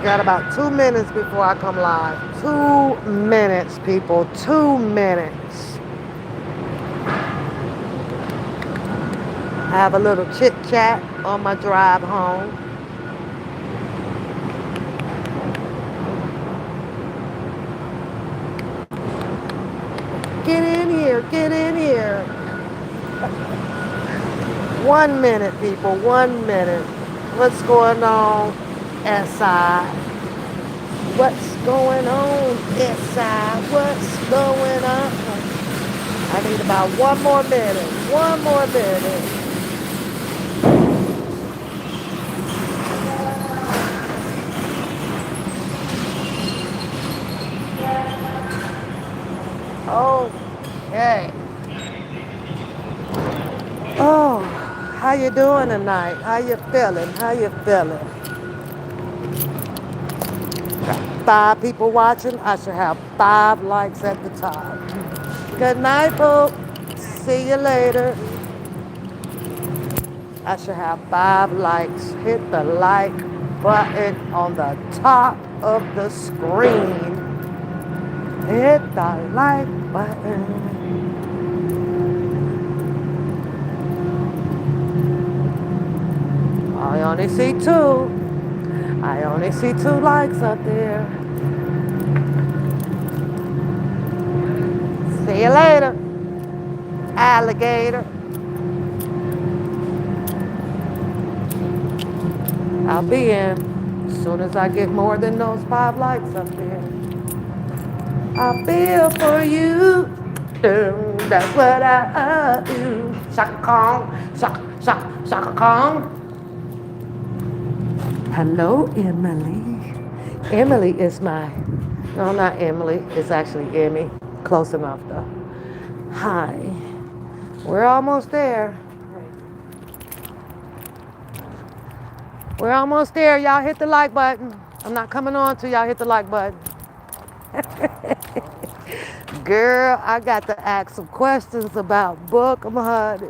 got about 2 minutes before I come live. 2 minutes, people. 2 minutes. I have a little chit chat on my drive home. Get in here, get in here. 1 minute, people, 1 minute. What's going on, SI? What's going on, SI? What's going on? I need about 1 more minute. 1 more minute. Okay. Oh, how you doing tonight? How you feeling? How you feeling? 5 people watching. I should have 5 likes at the top. Good night, Boo. See you later. I should have 5 likes. Hit the like button on the top of the screen. Hit the like button. I only see 2. I only see 2 likes up there. See you later, alligator. I'll be in as soon as I get more than those 5 likes up there. I feel for you. That's what I do. Shaka Kong, shaka Kong. Hello, Emily. Emily is no, not Emily. It's actually Emmy. Close enough, though. Hi. We're almost there. We're almost there. Y'all hit the like button. I'm not coming on till y'all hit the like button. Girl, I got to ask some questions about Bookum, honey.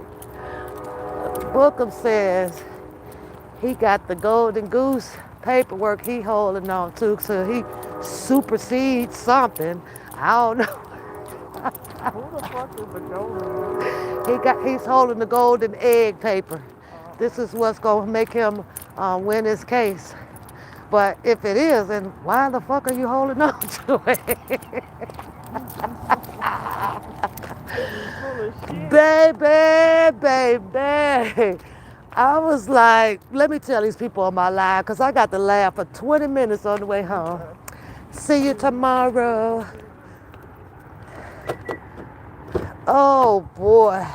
Bookum says he got the golden goose paperwork he holding on to, so he supersedes something. I don't know. Who the fuck is the golden? He's holding the golden egg paper. This is what's gonna make him win his case. But if it is, then why the fuck are you holding on to it? Baby. I was like, let me tell these people on my live, because I got to laugh for 20 minutes on the way home. See you tomorrow. Oh, boy.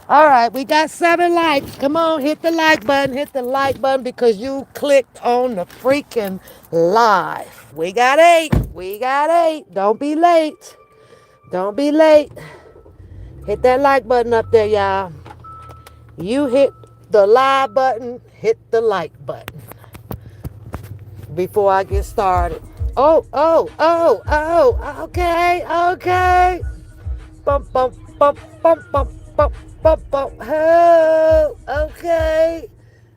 All right, we got 7 likes. Come on, hit the like button. Hit the like button because you clicked on the freaking live. We got 8. We got 8. Don't be late. Don't be late. Hit that like button up there, y'all. You hit the live button, hit the like button before I get started. Oh, okay. Bump, bump, bump, bump, bump, bump, bump, bump. Oh, okay.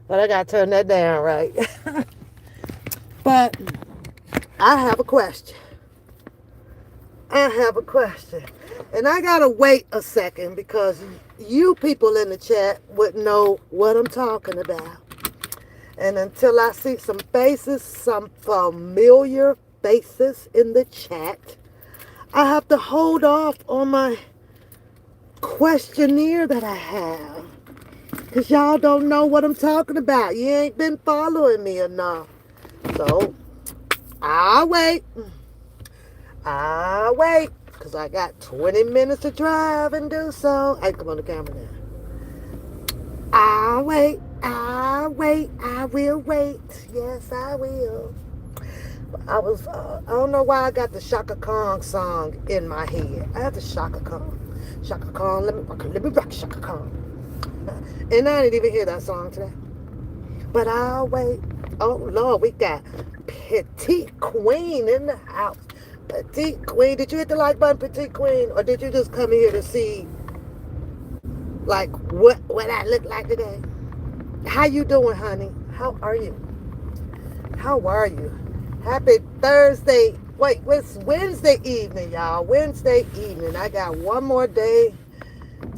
But I gotta turn that down, right? But I have a question. And I gotta wait a second because you people in the chat would know what I'm talking about. And until I see some faces, some familiar faces in the chat, I have to hold off on my questionnaire that I have. Because y'all don't know what I'm talking about. You ain't been following me enough. So, I'll wait. Because I got 20 minutes to drive and do so. Hey, come on the camera now. I'll wait. I will wait. Yes, I will. I don't know why I got the Shaka Khan song in my head. I have the Shaka Khan. Shaka Khan, let me rock Shaka Khan. And I didn't even hear that song today. But I'll wait. Oh, Lord, we got Petite Queen in the house. Petite Queen, did you hit the like button, Petite Queen? Or did you just come here to see, like, what I look like today? How you doing, honey? How are you? Happy Thursday. Wait, it's Wednesday evening, y'all. Wednesday evening. I got one more day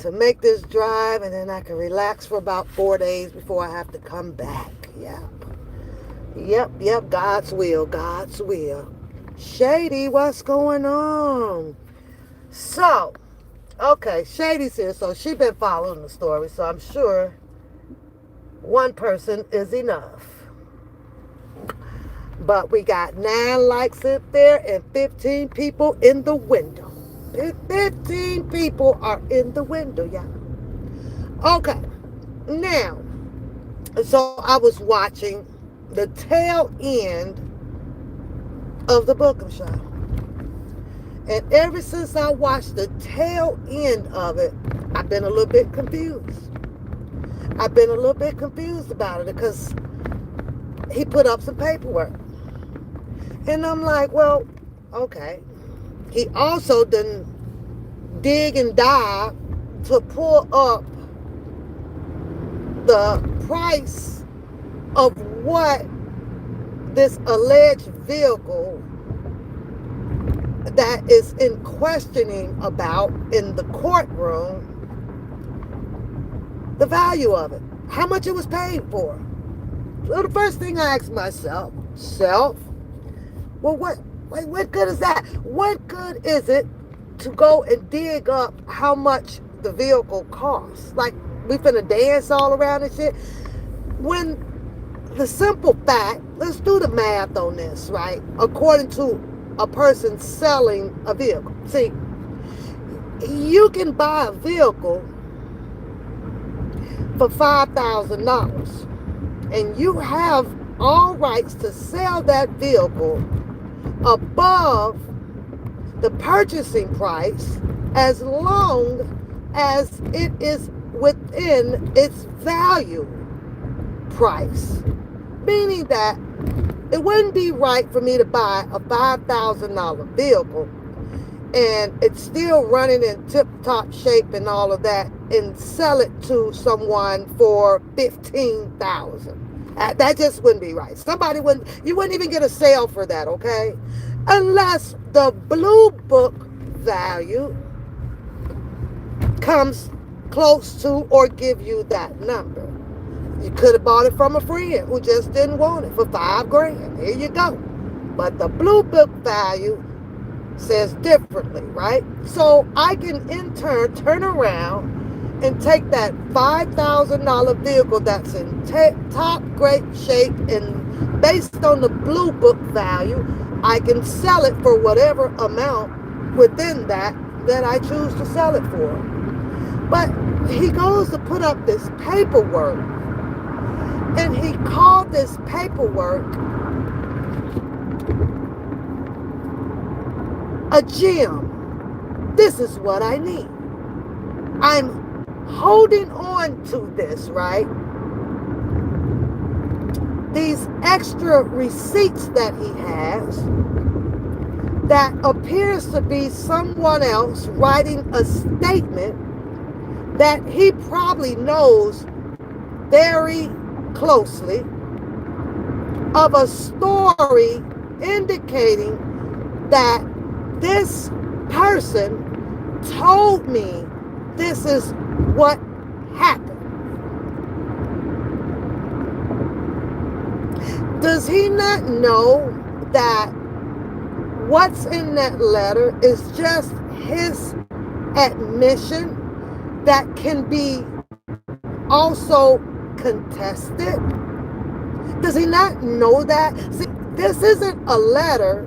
to make this drive, and then I can relax for about 4 days before I have to come back. Yep. God's will. God's will. Shady, what's going on? So, okay, Shady's here, so she's been following the story, so I'm sure one person is enough. But we got 9 likes up there and 15 people in the window. 15 people are in the window, y'all. Okay, now, so I was watching the tail end of the Bookum show. And ever since I watched the tail end of it, I've been a little bit confused. I've been a little bit confused about it because he put up some paperwork. And I'm like, well, okay. He also didn't dig and dive to pull up the price of what this alleged vehicle that is in questioning about in the courtroom, the value of it, how much it was paid for. So the first thing I asked myself, well, what good is that? What good is it to go and dig up how much the vehicle costs? Like, we finna dance all around and shit. When the simple fact, let's do the math on this, right? According to a person selling a vehicle. See, you can buy a vehicle for $5,000 and you have all rights to sell that vehicle above the purchasing price as long as it is within its value price. Meaning that it wouldn't be right for me to buy a $5,000 vehicle and it's still running in tip-top shape and all of that and sell it to someone for $15,000. That just wouldn't be right. You wouldn't even get a sale for that, okay? Unless the blue book value comes close to or give you that number. You could have bought it from a friend who just didn't want it for $5,000. Here you go. But the blue book value says differently, right? So I can in turn turn around and take that $5,000 vehicle that's in top great shape and based on the blue book value, I can sell it for whatever amount within that I choose to sell it for. But he goes to put up this paperwork, and he called this paperwork a gem. This is what I need. I'm holding on to this, right? These extra receipts that he has that appears to be someone else writing a statement that he probably knows very closely of a story indicating that this person told me this is what happened. Does he not know that what's in that letter is just his admission that can be also contested? Does he not know that? See, this isn't a letter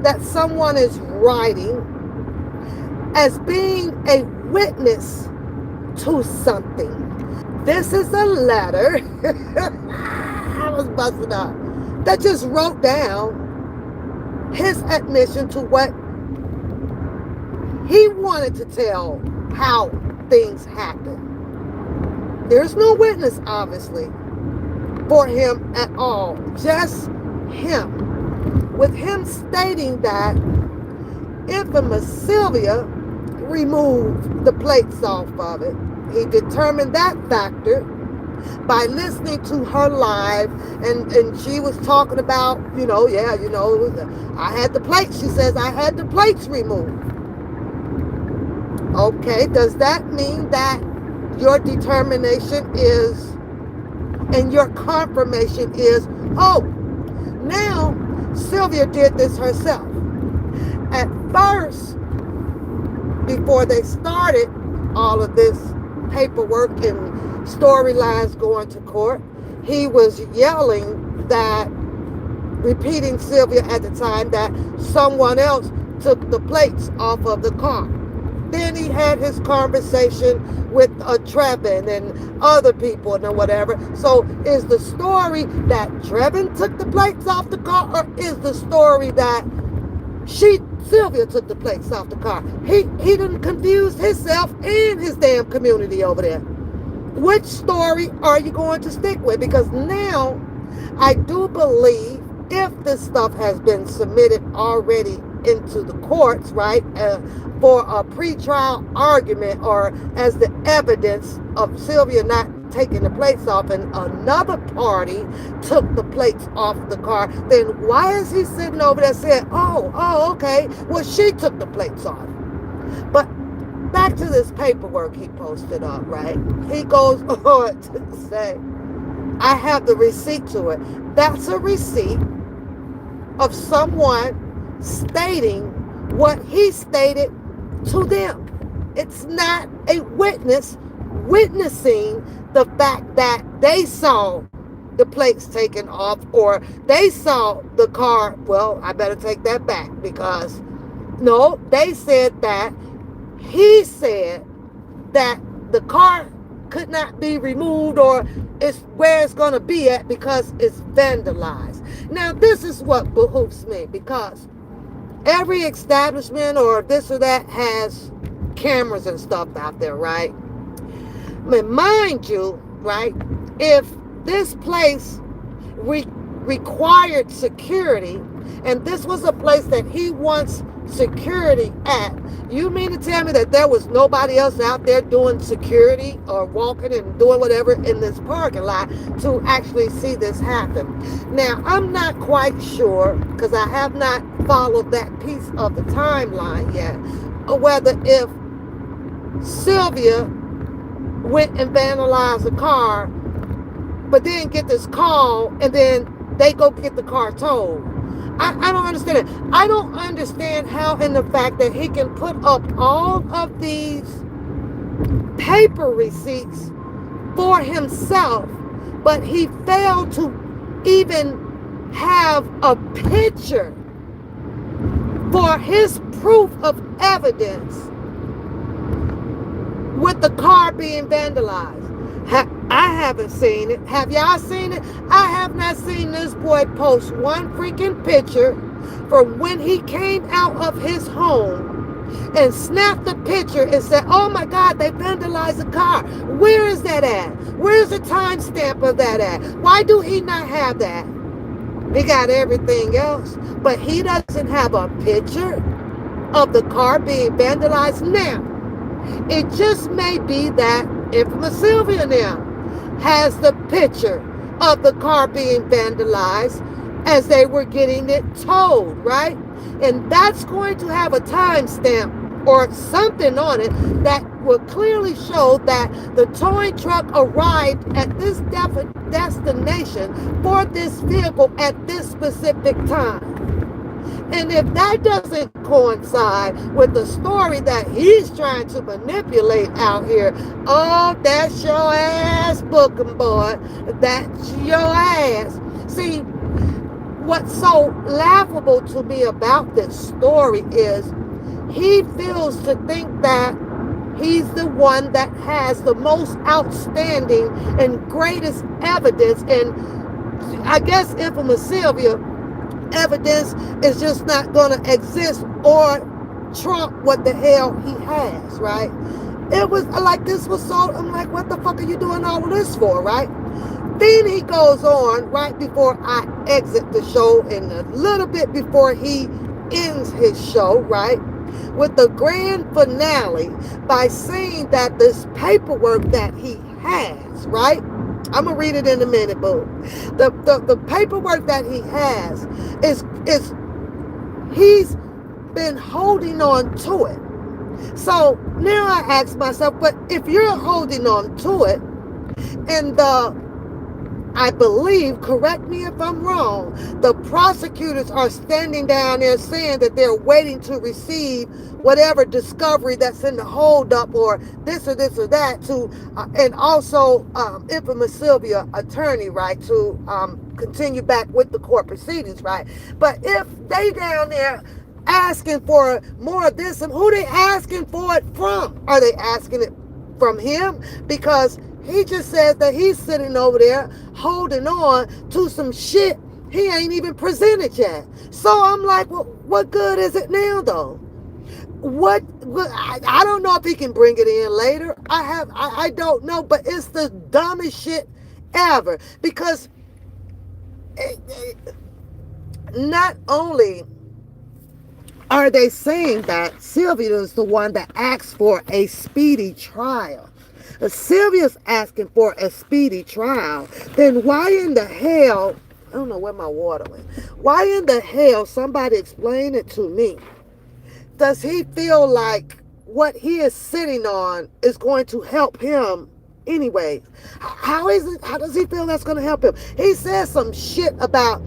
that someone is writing as being a witness to something. This is a letter I was busting up that just wrote down his admission to what he wanted to tell how things happened. There's no witness, obviously, for him at all. Just him. With him stating that infamous Sylvia removed the plates off of it. He determined that factor by listening to her live, and she was talking about, yeah, I had the plates. She says, I had the plates removed. Okay, does that mean that your determination is, and your confirmation is, oh, now Sylvia did this herself? At first, before they started all of this paperwork and storylines going to court, he was yelling that, repeating Sylvia at the time, that someone else took the plates off of the car. Then he had his conversation with Trevin and other people and whatever. So is the story that Trevin took the plates off the car, or is the story that Sylvia took the plates off the car? He done confused himself and his damn community over there. Which story are you going to stick with? Because now I do believe, if this stuff has been submitted already into the courts, right, for a pretrial argument, or as the evidence of Sylvia not taking the plates off and another party took the plates off the car, then why is he sitting over there saying, oh, okay, well, she took the plates off? But back to this paperwork he posted up, right? He goes on to say, I have the receipt to it. That's a receipt of someone stating what he stated to them. It's not a witness witnessing the fact that they saw the plates taken off, or they saw the car. Well, I better take that back, because no, they said that he said that the car could not be removed, or it's where it's going to be at because it's vandalized. Now, this is what behooves me, because every establishment or this or that has cameras and stuff out there, right? I mean, mind you, right, if this place required security, and this was a place that he wants security at, you mean to tell me that there was nobody else out there doing security or walking and doing whatever in this parking lot to actually see this happen? Now, I'm not quite sure, because I have not followed that piece of the timeline yet, whether if Sylvia went and vandalized a car, but then get this call, and then they go get the car towed. I don't understand it. I don't understand how, in the fact that he can put up all of these paper receipts for himself, but he failed to even have a picture for his proof of evidence with the car being vandalized. I haven't seen it. Have y'all seen it? I have not seen this boy post one freaking picture from when he came out of his home and snapped the picture and said, oh my God, they vandalized the car. Where is that at? Where's the timestamp of that at? Why do he not have that? He got everything else, but he doesn't have a picture of the car being vandalized. Now, it just may be that infamous Sylvia now has the picture of the car being vandalized as they were getting it towed, right? And that's going to have a timestamp or something on it that will clearly show that the towing truck arrived at this destination for this vehicle at this specific time. And if that doesn't coincide with the story that he's trying to manipulate out here, oh, that's your ass, Bookum boy. That's your ass. See, what's so laughable to me about this story is he feels to think that he's the one that has the most outstanding and greatest evidence. And I guess infamous Sylvia, evidence is just not going to exist or trump what the hell he has, right? It was like, this was so, I'm like, what the fuck are you doing all of this for, right? Then he goes on right before I exit the show, and a little bit before he ends his show, right, with the grand finale by saying that this paperwork that he has, right, I'm gonna read it in a minute, boo. The paperwork that he has is he's been holding on to it. So now I ask myself, but if you're holding on to it, and I believe, correct me if I'm wrong, the prosecutors are standing down there saying that they're waiting to receive whatever discovery that's in the holdup or this or that to, and also infamous Sylvia attorney, right, to continue back with the court proceedings, right? But if they down there asking for more of this, and who they asking for it from? Are they asking it from him? Because he just says that he's sitting over there holding on to some shit he ain't even presented yet. So I'm like, well, what good is it now, though? I don't know if he can bring it in later. I don't know, but it's the dumbest shit ever. Because not only are they saying that Sylvia is the one that asked for a speedy trial, if Sylvia's asking for a speedy trial, then why in the hell, I don't know where my water went, why in the hell, somebody explain it to me, does he feel like what he is sitting on is going to help him anyway? How does he feel that's going to help him? He says some shit about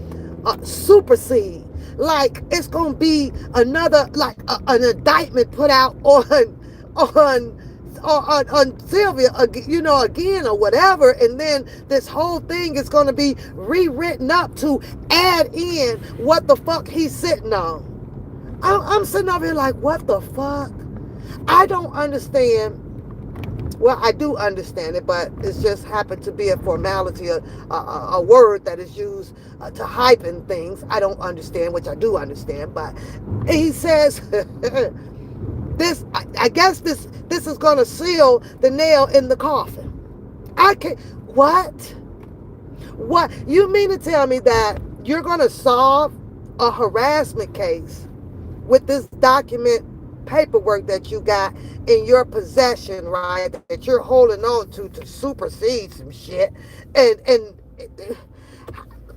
supersede, like it's going to be another, like an indictment put out on on Sylvia, again or whatever, and then this whole thing is going to be rewritten up to add in what the fuck he's sitting on. I'm sitting over here like, what the fuck? I don't understand. Well, I do understand it, but it's just happened to be a formality, a word that is used to hyphen things. I don't understand, which I do understand, but he says this. I guess this is going to seal the nail in the coffin. I can't. What? What? You mean to tell me that you're going to solve a harassment case with this document paperwork that you got in your possession, right, that you're holding on to supersede some shit, and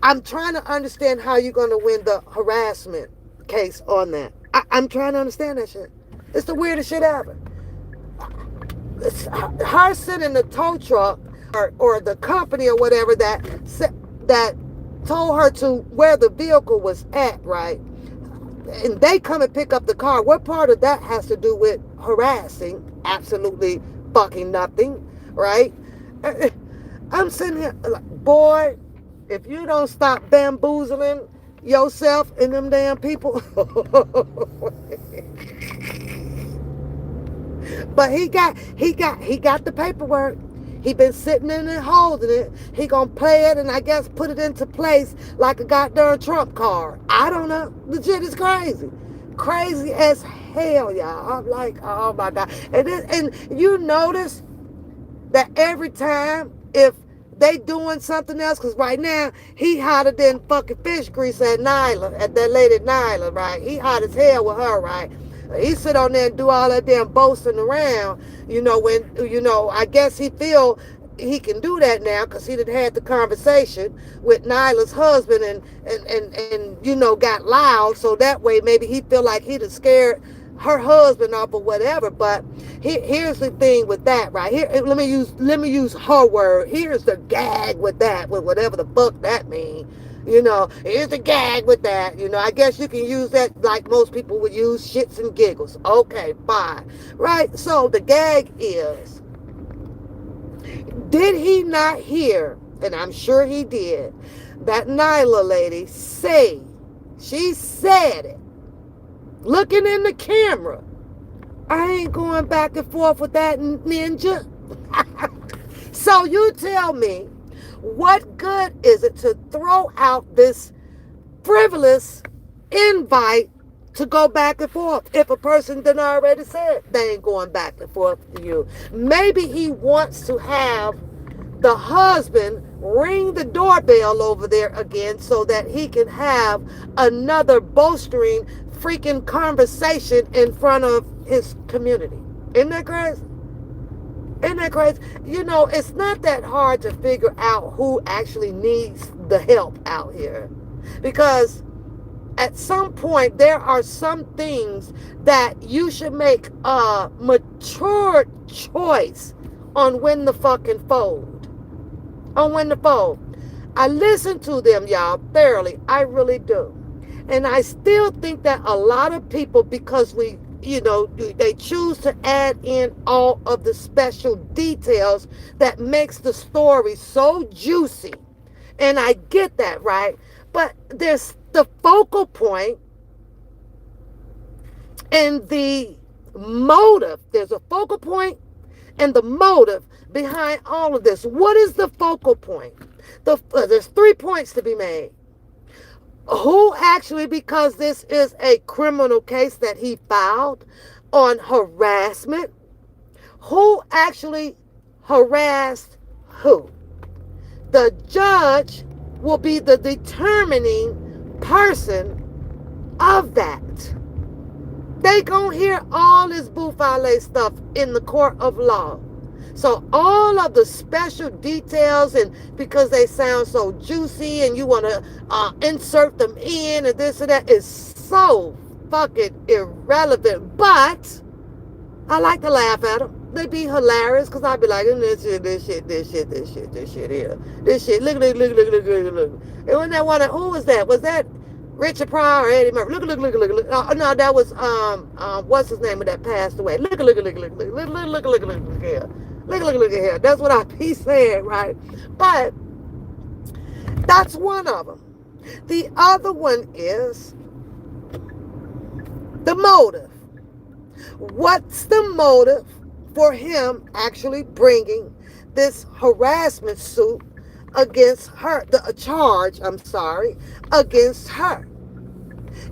I'm trying to understand how you're going to win the harassment case on that. I'm trying to understand that shit. It's the weirdest shit ever. It's her sitting in the tow truck, or the company or whatever that told her to where the vehicle was at, right? And they come and pick up the car. What part of that has to do with harassing? Absolutely fucking nothing, right? I'm sitting here like, boy, if you don't stop bamboozling yourself and them damn people. But he got the paperwork. He been sitting in it holding it. He gonna play it and I guess put it into place like a goddamn Trump card. I don't know. Legit, it's crazy. Crazy as hell, y'all. I'm like, oh my God. And you notice that every time, if they doing something else, because right now he hotter than fucking fish grease at Nyla, at that lady Nyla, right? He hot as hell with her, right? He sit on there and do all that damn boasting around, I guess he feel he can do that now because he done had the conversation with Nyla's husband and got loud, so that way maybe he feel like he done scared her husband off or whatever. But here's the thing with that, right here. Let me use her word. Here's the gag with that, with whatever the fuck that means. Here's the gag with that. I guess you can use that like most people would use shits and giggles. Okay, fine. Right? So the gag is, did he not hear, and I'm sure he did, that Nyla lady say, she said it, looking in the camera, I ain't going back and forth with that ninja. So you tell me, what good is it to throw out this frivolous invite to go back and forth if a person done already said they ain't going back and forth to you? Maybe he wants to have the husband ring the doorbell over there again so that he can have another bolstering freaking conversation in front of his community. Isn't that crazy? Isn't that crazy? It's not that hard to figure out who actually needs the help out here. Because at some point, there are some things that you should make a mature choice on when to fucking fold. On when to fold. I listen to them, y'all, thoroughly. I really do. And I still think that a lot of people, because they choose to add in all of the special details that makes the story so juicy. And I get that, right? But there's the focal point and the motive. There's a focal point and the motive behind all of this. What is the focal point? There's 3 points to be made. Who actually, because this is a criminal case that he filed on harassment, who actually harassed who? The judge will be the determining person of that. They gonna hear all this boufale stuff in the court of law. So all of the special details, and because they sound so juicy and you want to insert them in and this and that, is so fucking irrelevant. But I like to laugh at them. They be hilarious because I be like, this shit here. This shit, look. And when that one, who was that? Was that Richard Pryor or Eddie Murphy? Look. No, that was, what's his name of that passed away? Look here. Look here. That's what I be saying, right? But that's one of them. The other one is the motive. What's the motive for him actually bringing this harassment suit against her, the charge, against her?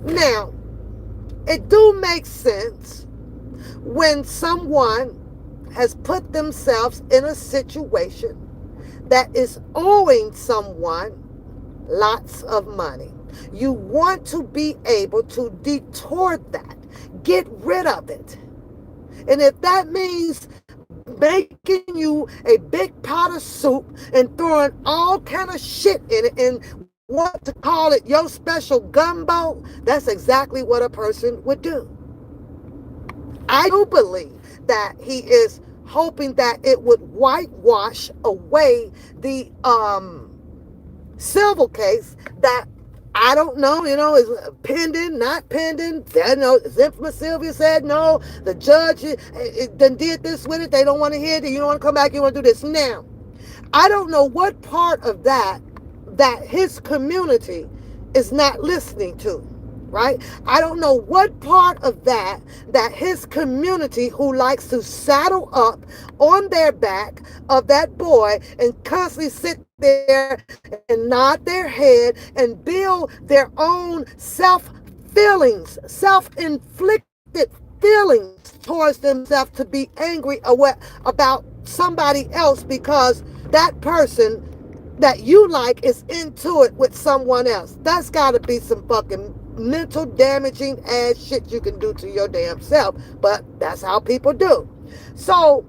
Now, it do make sense when someone has put themselves in a situation that is owing someone lots of money. You want to be able to detort that, get rid of it. And if that means making you a big pot of soup and throwing all kind of shit in it and want to call it your special gumbo, that's exactly what a person would do. I do believe that he is hoping that it would whitewash away the civil case that I don't know, is pending, not pending. Zimphma Sylvia said no. The judge done did this with it. They don't want to hear it. You don't want to come back. You want to do this. Now, I don't know what part of that his community is not listening to, right? I don't know what part of that his community, who likes to saddle up on their back of that boy and constantly sit there and nod their head and build their own self-inflicted feelings towards themselves, to be angry about somebody else because that person that you like is into it with someone else. That's got to be some fucking mental damaging ass shit you can do to your damn self. But that's how people do. So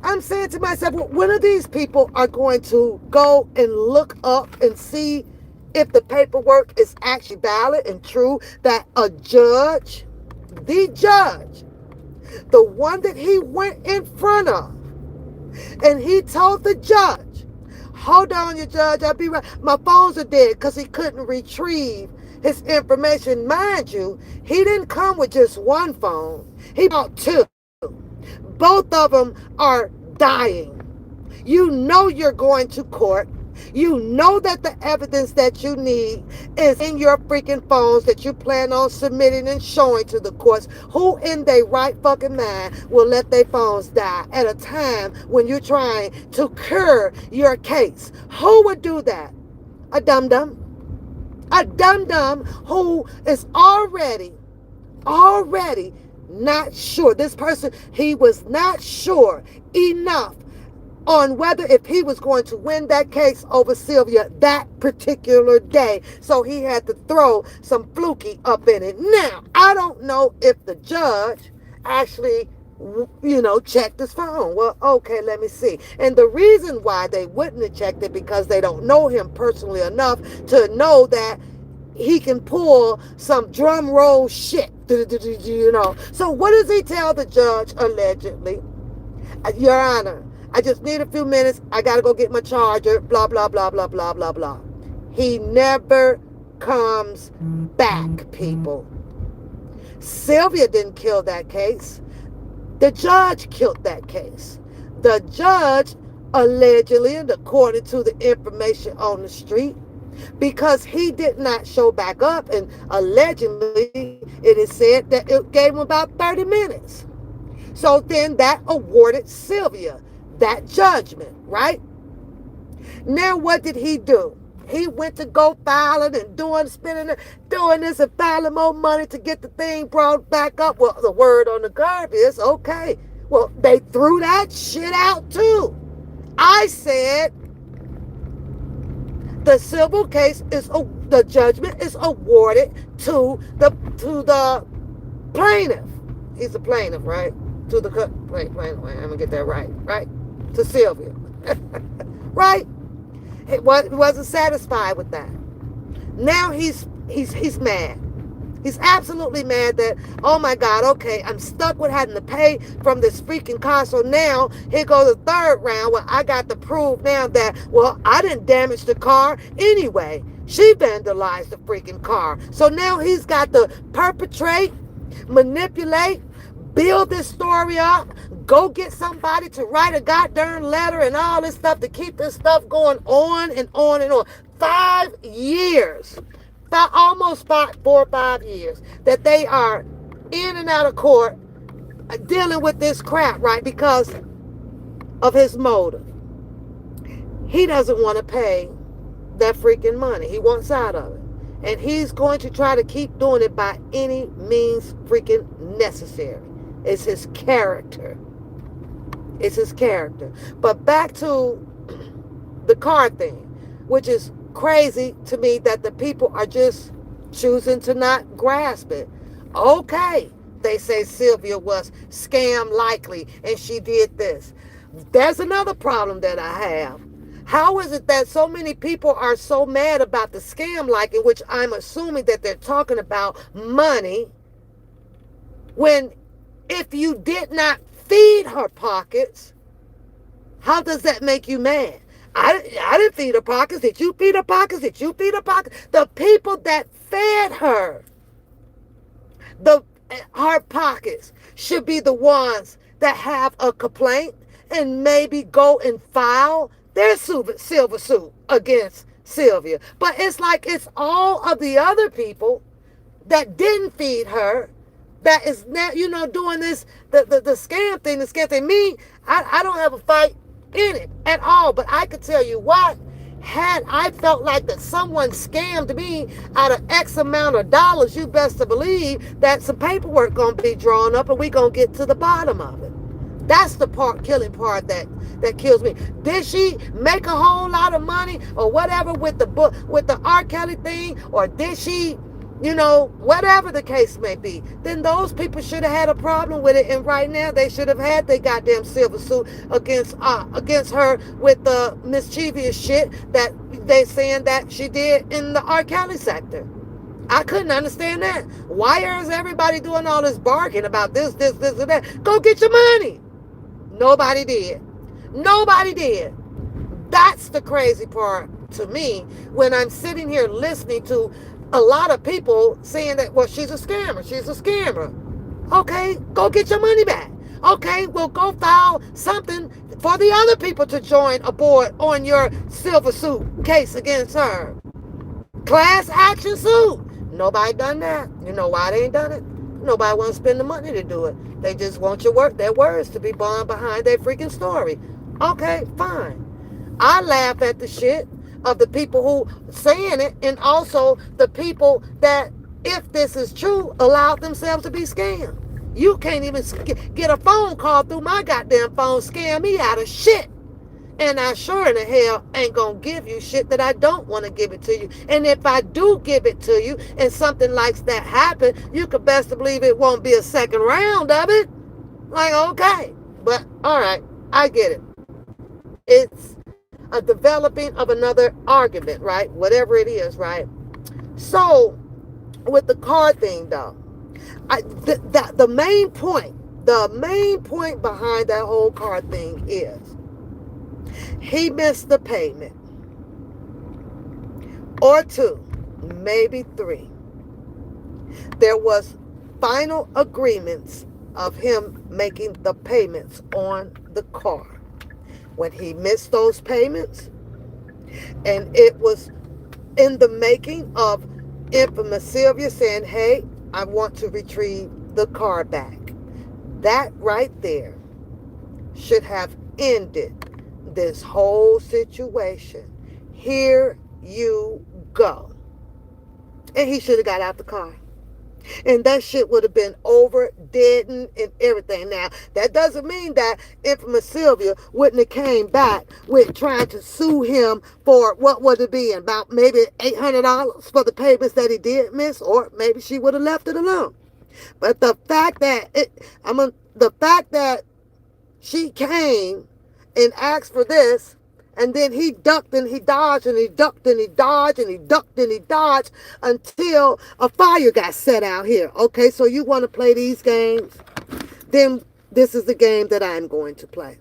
I'm saying to myself, well, when are these people are going to go and look up and see if the paperwork is actually valid and true, that the judge, the one that he went in front of, and he told the judge, hold on, your judge, I'll be right. My phones are dead, because he couldn't retrieve his information. Mind you, he didn't come with just one phone. He bought two. Both of them are dying. You know you're going to court. You know that the evidence that you need is in your freaking phones that you plan on submitting and showing to the courts. Who in their right fucking mind will let their phones die at a time when you're trying to cure your case? Who would do that? A dum-dum. A dum-dum who is already not sure. This person, he was not sure enough on whether if he was going to win that case over Sylvia that particular day. So he had to throw some fluky up in it. Now, I don't know if the judge actually checked his phone. Well, okay, let me see. And the reason why they wouldn't have checked it because they don't know him personally enough to know that he can pull some drum roll shit. So what does he tell the judge allegedly? Your Honor, I just need a few minutes. I got to go get my charger. Blah, blah, blah, blah, blah, blah, blah. He never comes back, people. Sylvia didn't kill that case. The judge killed that case. The judge allegedly, and according to the information on the street, because he did not show back up, and allegedly it is said that it gave him about 30 minutes. So then that awarded Sylvia that judgment, right? Now what did he do? He went to go filing and doing this and filing more money to get the thing brought back up. Well, the word on the curb is, okay, well, they threw that shit out too. I said the civil case the judgment is awarded to the plaintiff. He's the plaintiff, right? To the plaintiff. I'm gonna get that right? To Sylvia, right? He wasn't satisfied with that. Now he's mad. He's absolutely mad that, oh my God, okay, I'm stuck with having to pay from this freaking car. So now here goes the third round where I got to prove now that, well, I didn't damage the car anyway. She vandalized the freaking car. So now he's got to perpetrate, manipulate, build this story up, go get somebody to write a goddamn letter and all this stuff to keep this stuff going on and on and on. 5 years. Almost 4 or 5 years that they are in and out of court dealing with this crap, right? Because of his motive. He doesn't want to pay that freaking money. He wants out of it. And he's going to try to keep doing it by any means freaking necessary. It's his character. It's his character. But back to the car thing, which is crazy to me that the people are just choosing to not grasp it. Okay, they say Sylvia was scam likely and she did this. There's another problem that I have. How is it that so many people are so mad about the scam likely, which I'm assuming that they're talking about money, when if you did not feed her pockets, how does that make you mad? I didn't feed her pockets. Did you feed her pockets? Did you feed her pockets? The people that fed her, her pockets, should be the ones that have a complaint and maybe go and file their silver suit against Sylvia. But it's like it's all of the other people that didn't feed her that is now, doing this, the scam thing, Me, I don't have a fight in it at all. But I could tell you what, had I felt like that someone scammed me out of X amount of dollars, you best to believe that some paperwork gonna be drawn up and we gonna get to the bottom of it. That's the killing part that kills me. Did she make a whole lot of money or whatever with the R. Kelly thing, or did she, whatever the case may be, then those people should have had a problem with it. And right now they should have had their goddamn silver suit against her with the mischievous shit that they saying that she did in the R. Kelly sector. I couldn't understand that. Why is everybody doing all this barking about this, and that? Go get your money. Nobody did. Nobody did. That's the crazy part to me when I'm sitting here listening to a lot of people saying that, well, she's a scammer. She's a scammer. Okay, go get your money back. Okay, well, go file something for the other people to join aboard on your silver suit case against her. Class action suit. Nobody done that. You know why they ain't done it? Nobody wants to spend the money to do it. They just want their words to be born behind their freaking story. Okay, fine. I laugh at the shit of the people who saying it, and also the people that, if this is true, allowed themselves to be scammed. You can't even get a phone call through my goddamn phone, scam me out of shit. And I sure in the hell ain't gonna give you shit that I don't want to give it to you. And if I do give it to you and something like that happen, you could best believe it won't be a second round of it. Like, okay, but all right, I get it. It's a developing of another argument, right? Whatever it is, right? So, with the car thing, though, the main point behind that whole car thing is he missed the payment, or two, maybe three. There was final agreements of him making the payments on the car. When he missed those payments, and it was in the making of infamous Sylvia saying, hey, I want to retrieve the car back. That right there should have ended this whole situation. Here you go. And he should have got out the car. And that shit would have been over, deadened, and everything. Now, that doesn't mean that infamous Sylvia wouldn't have came back with trying to sue him for what would it be, about maybe $800 for the payments that he did miss, or maybe she would have left it alone. But the fact that the fact that she came and asked for this, and then he ducked and he dodged and he ducked and he dodged and he ducked and he dodged until a fire got set out here. Okay, so you want to play these games? Then this is the game that I'm going to play.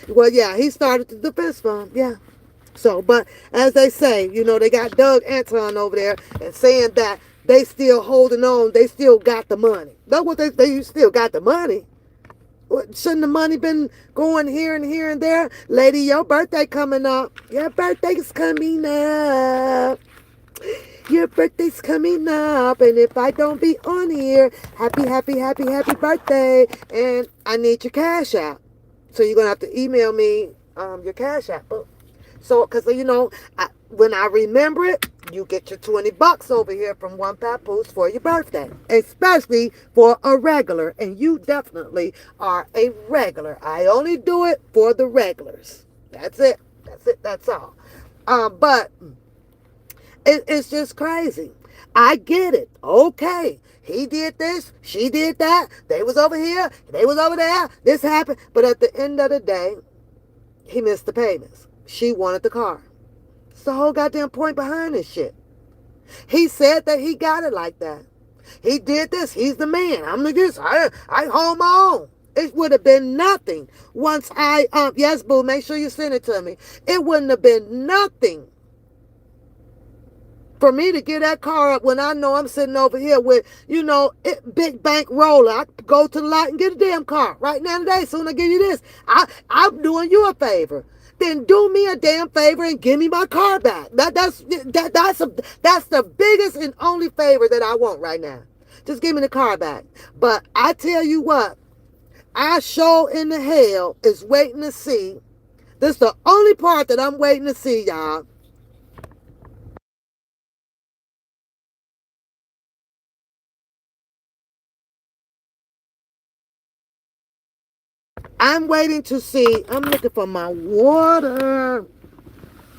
Well, yeah, he started the defense fund. Yeah. So, but as they say, they got Doug Anton over there and saying that they still holding on. They still got the money. That's what they still got the money. Shouldn't the money been going here and there? Lady, your birthday coming up. Your birthday's coming up. Your birthday's coming up. And if I don't be on here, happy birthday. And I need your cash app. So you're going to have to email me your cash app. So, because, when I remember it, you get your $20 over here from One Papoose for your birthday. Especially for a regular. And you definitely are a regular. I only do it for the regulars. That's it. That's all. But it's just crazy. I get it. Okay. He did this. She did that. They was over here. They was over there. This happened. But at the end of the day, he missed the payments. She wanted the car. It's the whole goddamn point behind this shit. He said that he got it like that. He did this. He's the man. I'm the this. I hold my own. It would have been nothing once yes, boo, make sure you send it to me. It wouldn't have been nothing for me to get that car up when I know I'm sitting over here with, big bank roller. I could go to the lot and get a damn car right now today. Soon I give you this. I'm doing you a favor. Then do me a damn favor and give me my car back. That's the biggest and only favor that I want right now. Just give me the car back. But I tell you what, I sure in the hell is waiting to see. This is the only part that I'm waiting to see, y'all. I'm waiting to see. I'm looking for my water.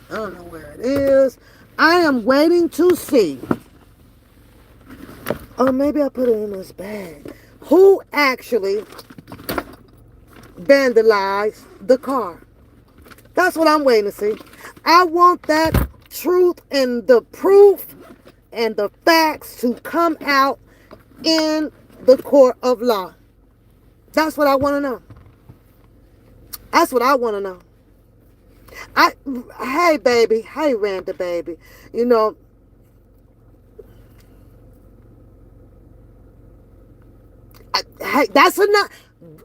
I don't know where it is. I am waiting to see. Or maybe I put it in this bag. Who actually vandalized the car? That's what I'm waiting to see. I want that truth and the proof and the facts to come out in the court of law. That's what I want to know. That's what I want to know. Hey, baby. Hey, Randa, baby. Hey, that's another.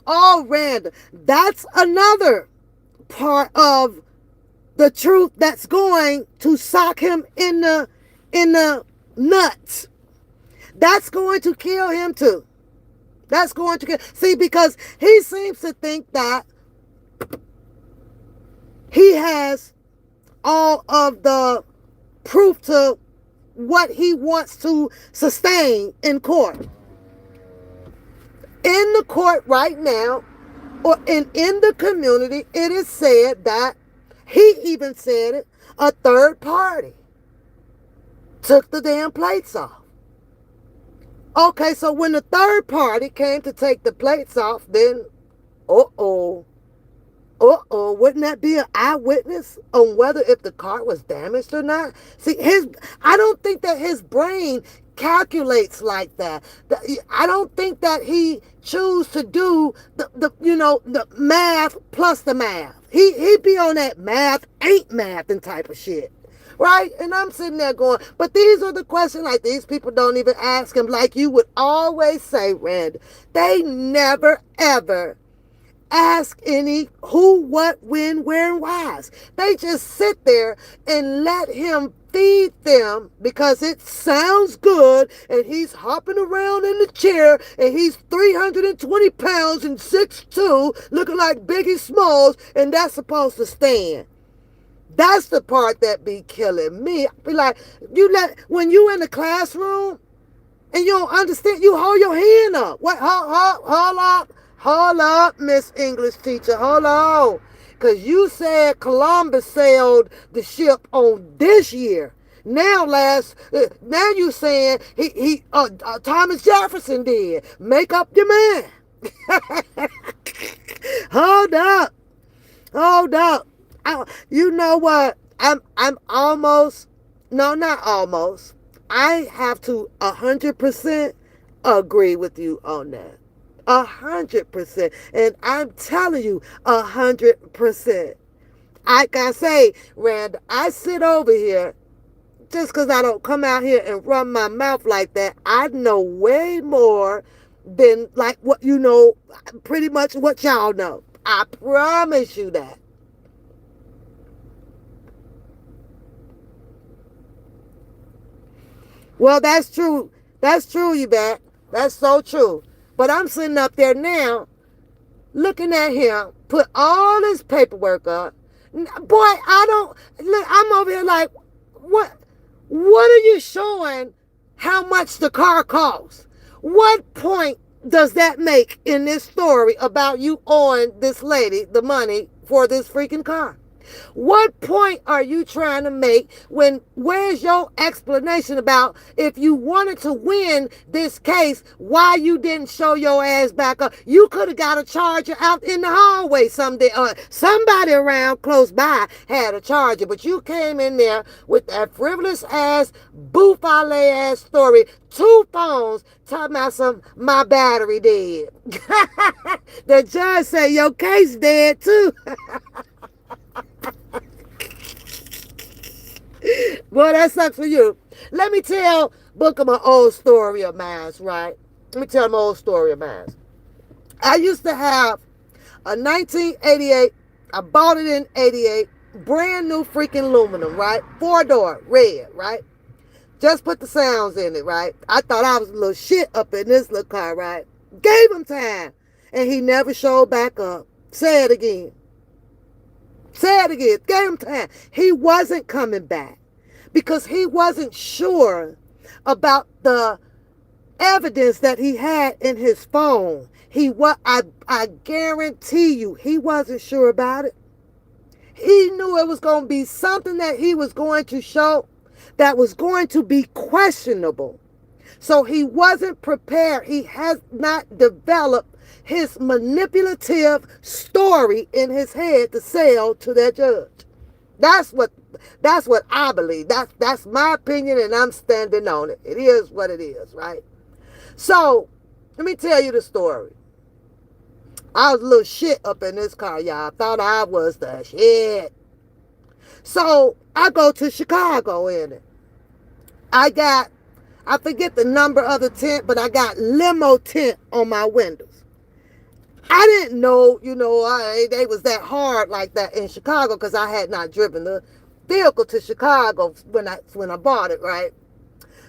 Oh, Randa. That's another part of the truth that's going to sock him in the nuts. That's going to kill him too. That's going to kill. See, because he seems to think that he has all of the proof to what he wants to sustain in court. In the court right now, or in the community, it is said that, he even said it, a third party took the damn plates off. Okay, so when the third party came to take the plates off, then, uh-oh, uh-oh, wouldn't that be an eyewitness on whether if the car was damaged or not? See, I don't think that his brain calculates like that. I don't think that he choose to do the math plus the math. He be on that math ain't math and type of shit. Right? And I'm sitting there going, but these are the questions like these people don't even ask him. Like you would always say, Rand, they never ever ask any who, what, when, where, and whys. They just sit there and let him feed them because it sounds good, and he's hopping around in the chair, and he's 320 pounds and 6'2", looking like Biggie Smalls, and that's supposed to stand. That's the part that be killing me. I be like, when you in the classroom and you don't understand, you hold your hand up. What? Hold up, Miss English teacher. Hold on. Because you said Columbus sailed the ship on this year. Now you saying Thomas Jefferson did. Make up your mind. Hold up. Hold up. You know what? I'm almost, no, not almost. I have to 100% agree with you on that. 100%. And I'm telling you, 100%. Like I say, Rand, I sit over here just because I don't come out here and run my mouth like that. I know way more than like what you know, pretty much what y'all know. I promise you that. Well, that's true. That's true, you bet. That's so true. But I'm sitting up there now looking at him put all this paperwork up. Boy, I don't look, I'm over here like, what are you showing how much the car costs? What point does that make in this story about you owing this lady the money for this freaking car? What point are you trying to make when where's your explanation about if you wanted to win this case, why you didn't show your ass back up? You could have got a charger out in the hallway someday. Somebody around close by had a charger, but you came in there with that frivolous ass, boufale ass story. 2 phones talking about my battery dead. The judge said your case dead too. Boy, that sucks for you. Let me tell Bookum an old story of mine, right? Let me tell him an old story of mine. I used to have a 1988, I bought it in 88, brand new freaking aluminum, right? 4-door, red, right? Just put the sounds in it, right? I thought I was a little shit up in this little car, right? Gave him time, and he never showed back up. Say it again. Say it again. Gave him time. He wasn't coming back because he wasn't sure about the evidence that he had in his phone. I guarantee you, he wasn't sure about it. He knew it was going to be something that he was going to show that was going to be questionable. So he wasn't prepared. He has not developed his manipulative story in his head to sell to that judge. That's what I believe. That's my opinion, and I'm standing on it. It is what it is, right? So let me tell you the story. I was a little shit up in this car, y'all. I thought I was the shit. So I go to Chicago in it. I forget the number of the tent, but I got limo tent on my windows. I didn't know, they was that hard like that in Chicago because I had not driven the vehicle to Chicago when I bought it, right?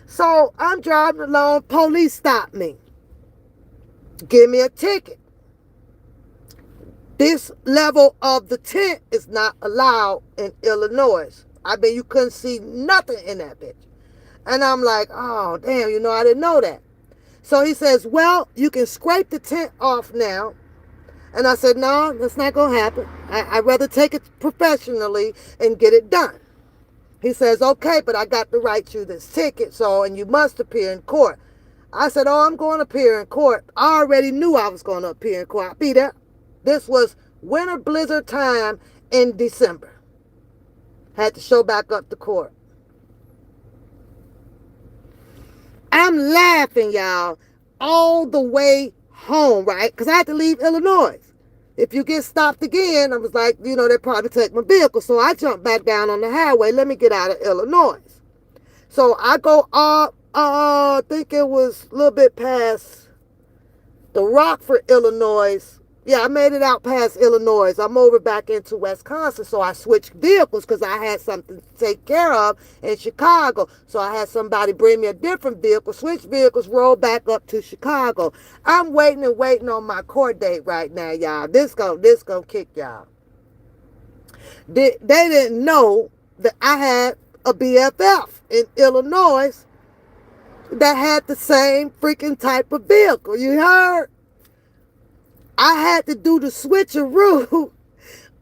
So I'm driving along, police stop me. Give me a ticket. This level of the tent is not allowed in Illinois. I mean, you couldn't see nothing in that bitch. And I'm like, oh, damn, I didn't know that. So he says, well, you can scrape the tent off now. And I said, no, that's not going to happen. I'd rather take it professionally and get it done. He says, okay, but I got to write you this ticket, and you must appear in court. I said, oh, I'm going to appear in court. I already knew I was going to appear in court. I'll be there. This was winter blizzard time in December. Had to show back up to court. I'm laughing, y'all, all the way home, right? Because I had to leave Illinois. If you get stopped again, I was like, they probably take my vehicle. So I jumped back down on the highway. Let me get out of Illinois. So I go up, I think it was a little bit past the Rockford, Illinois. Yeah, I made it out past Illinois. I'm over back into Wisconsin. So I switched vehicles because I had something to take care of in Chicago. So I had somebody bring me a different vehicle, switch vehicles, roll back up to Chicago. I'm waiting and waiting on my court date right now, y'all. This gonna kick y'all. They didn't know that I had a BFF in Illinois that had the same freaking type of vehicle. You heard? I had to do the switcheroo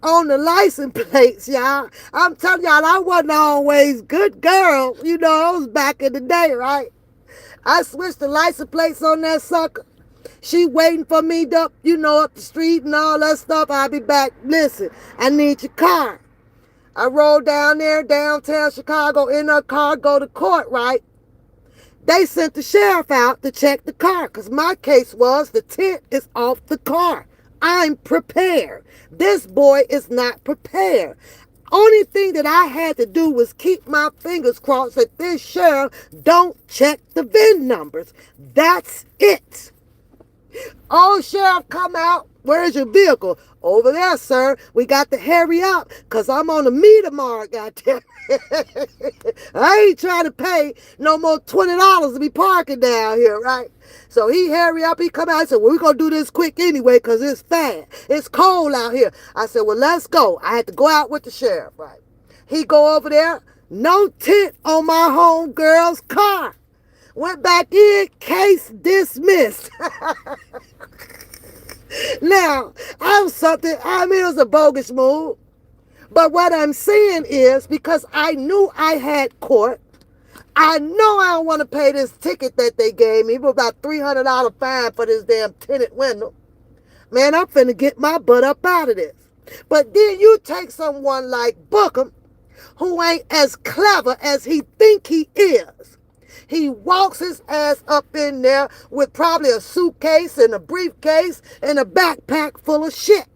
on the license plates, y'all. I'm telling y'all, I wasn't always good girl. I was back in the day, right? I switched the license plates on that sucker. She waiting for me up the street and all that stuff. I'll be back. Listen, I need your car. I rolled down there, downtown Chicago, in her car, go to court, right? They sent the sheriff out to check the car because my case was the tint is off the car. I'm prepared. This boy is not prepared. Only thing that I had to do was keep my fingers crossed that this sheriff don't check the VIN numbers. That's it. Oh, sheriff, come out. Where's your vehicle? Over there, sir. We got to hurry up because I'm on the meter mark, goddamn. I ain't trying to pay no more $20 to be parking down here, right? So he hurry up. He come out and said, well, we're going to do this quick anyway because it's fast. It's cold out here. I said, well, let's go. I had to go out with the sheriff, right? He go over there. No tint on my homegirl's car. Went back in. Case dismissed. Now, it was a bogus move. But what I'm saying is, because I knew I had court, I know I don't want to pay this ticket that they gave me, about $300 fine for this damn tinted window. Man, I'm finna get my butt up out of this. But then you take someone like Bookum, who ain't as clever as he think he is. He walks his ass up in there with probably a suitcase and a briefcase and a backpack full of shit.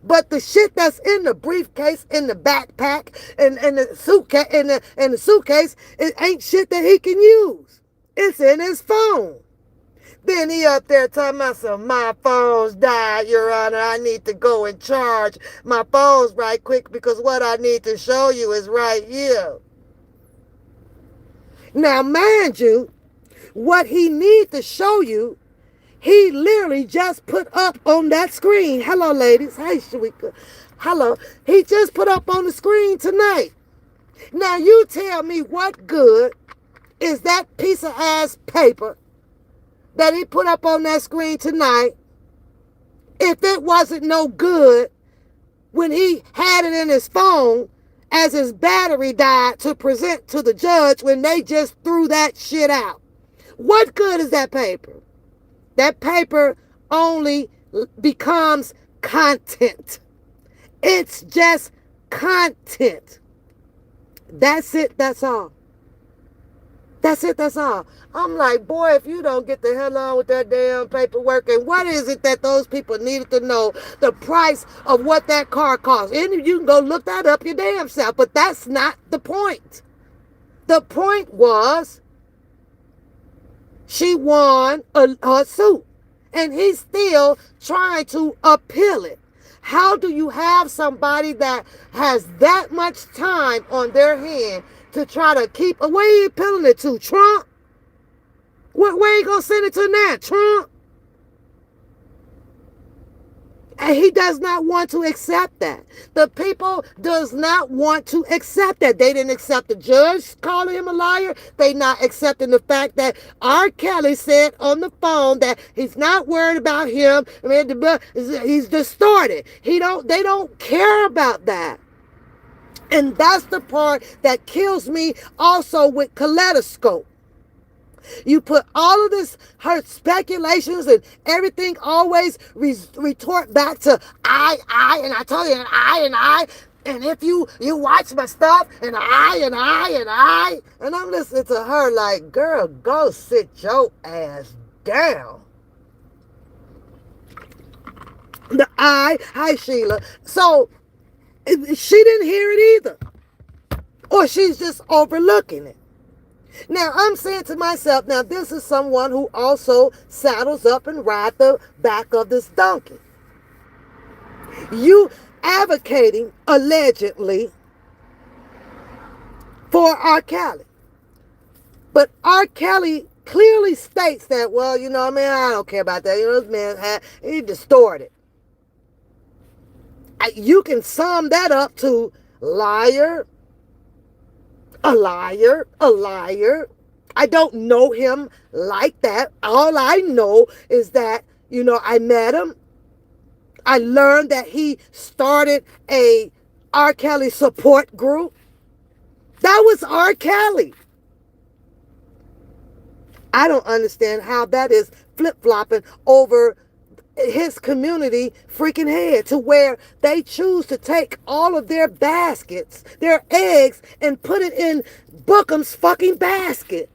But the shit that's in the briefcase, in the backpack, and the suitcase, it ain't shit that he can use. It's in his phone. Then he up there talking about some, my phone's died, Your Honor. I need to go and charge my phones right quick because what I need to show you is right here. Now, mind you, what he needs to show you, he literally just put up on that screen. Hello, ladies. Hey, Sharika. Hello. He just put up on the screen tonight. Now, you tell me what good is that piece of ass paper that he put up on that screen tonight if it wasn't no good when he had it in his phone as his battery died to present to the judge when they just threw that shit out. What good is that paper? That paper only becomes content. It's just content. That's it, that's all. That's it, that's all. I'm like, boy, if you don't get the hell on with that damn paperwork, and what is it that those people needed to know the price of what that car costs? And you can go look that up your damn self, but that's not the point. The point was she won a suit, and he's still trying to appeal it. How do you have somebody that has that much time on their hand to try to keep, where are you appealing it to? Trump? Where are you going to send it to now? Trump? And he does not want to accept that. The people does not want to accept that. They didn't accept the judge calling him a liar. They not accepting the fact that R. Kelly said on the phone that he's not worried about him. I mean, he's distorted. They don't care about that. And that's the part that kills me also with Kaleidoscope. You put all of this, her speculations and everything always retort back to and I told you, and I. And if you watch my stuff, and I. And I'm listening to her like, girl, go sit your ass down. Hi Sheila. So she didn't hear it either. Or she's just overlooking it. Now, I'm saying to myself, now this is someone who also saddles up and rides the back of this donkey. You advocating, allegedly, for R. Kelly. But R. Kelly clearly states that, well, you know, man, I don't care about that. You know, this man he distorted. You can sum that up to liar, a liar, a liar. I don't know him like that. All I know is that, you know, I met him. I learned that he started a R. Kelly support group. That was R. Kelly. I don't understand how that is flip-flopping over his community freaking head to where they choose to take all of their baskets, their eggs, and put it in Bookum's fucking basket.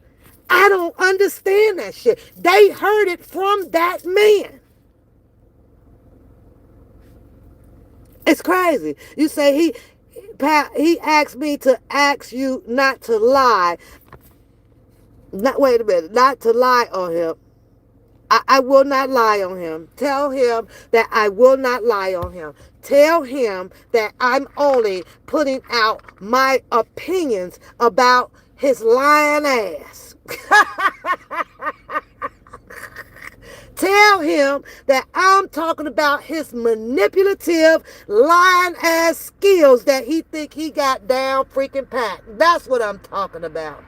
I don't understand that shit. They heard it from that man. It's crazy. You say he asked me to ask you not to lie. Wait a minute, not to lie on him. I will not lie on him. Tell him that I will not lie on him. Tell him that I'm only putting out my opinions about his lying ass. Tell him that I'm talking about his manipulative, lying ass skills that he think he got down freaking pat. That's what I'm talking about.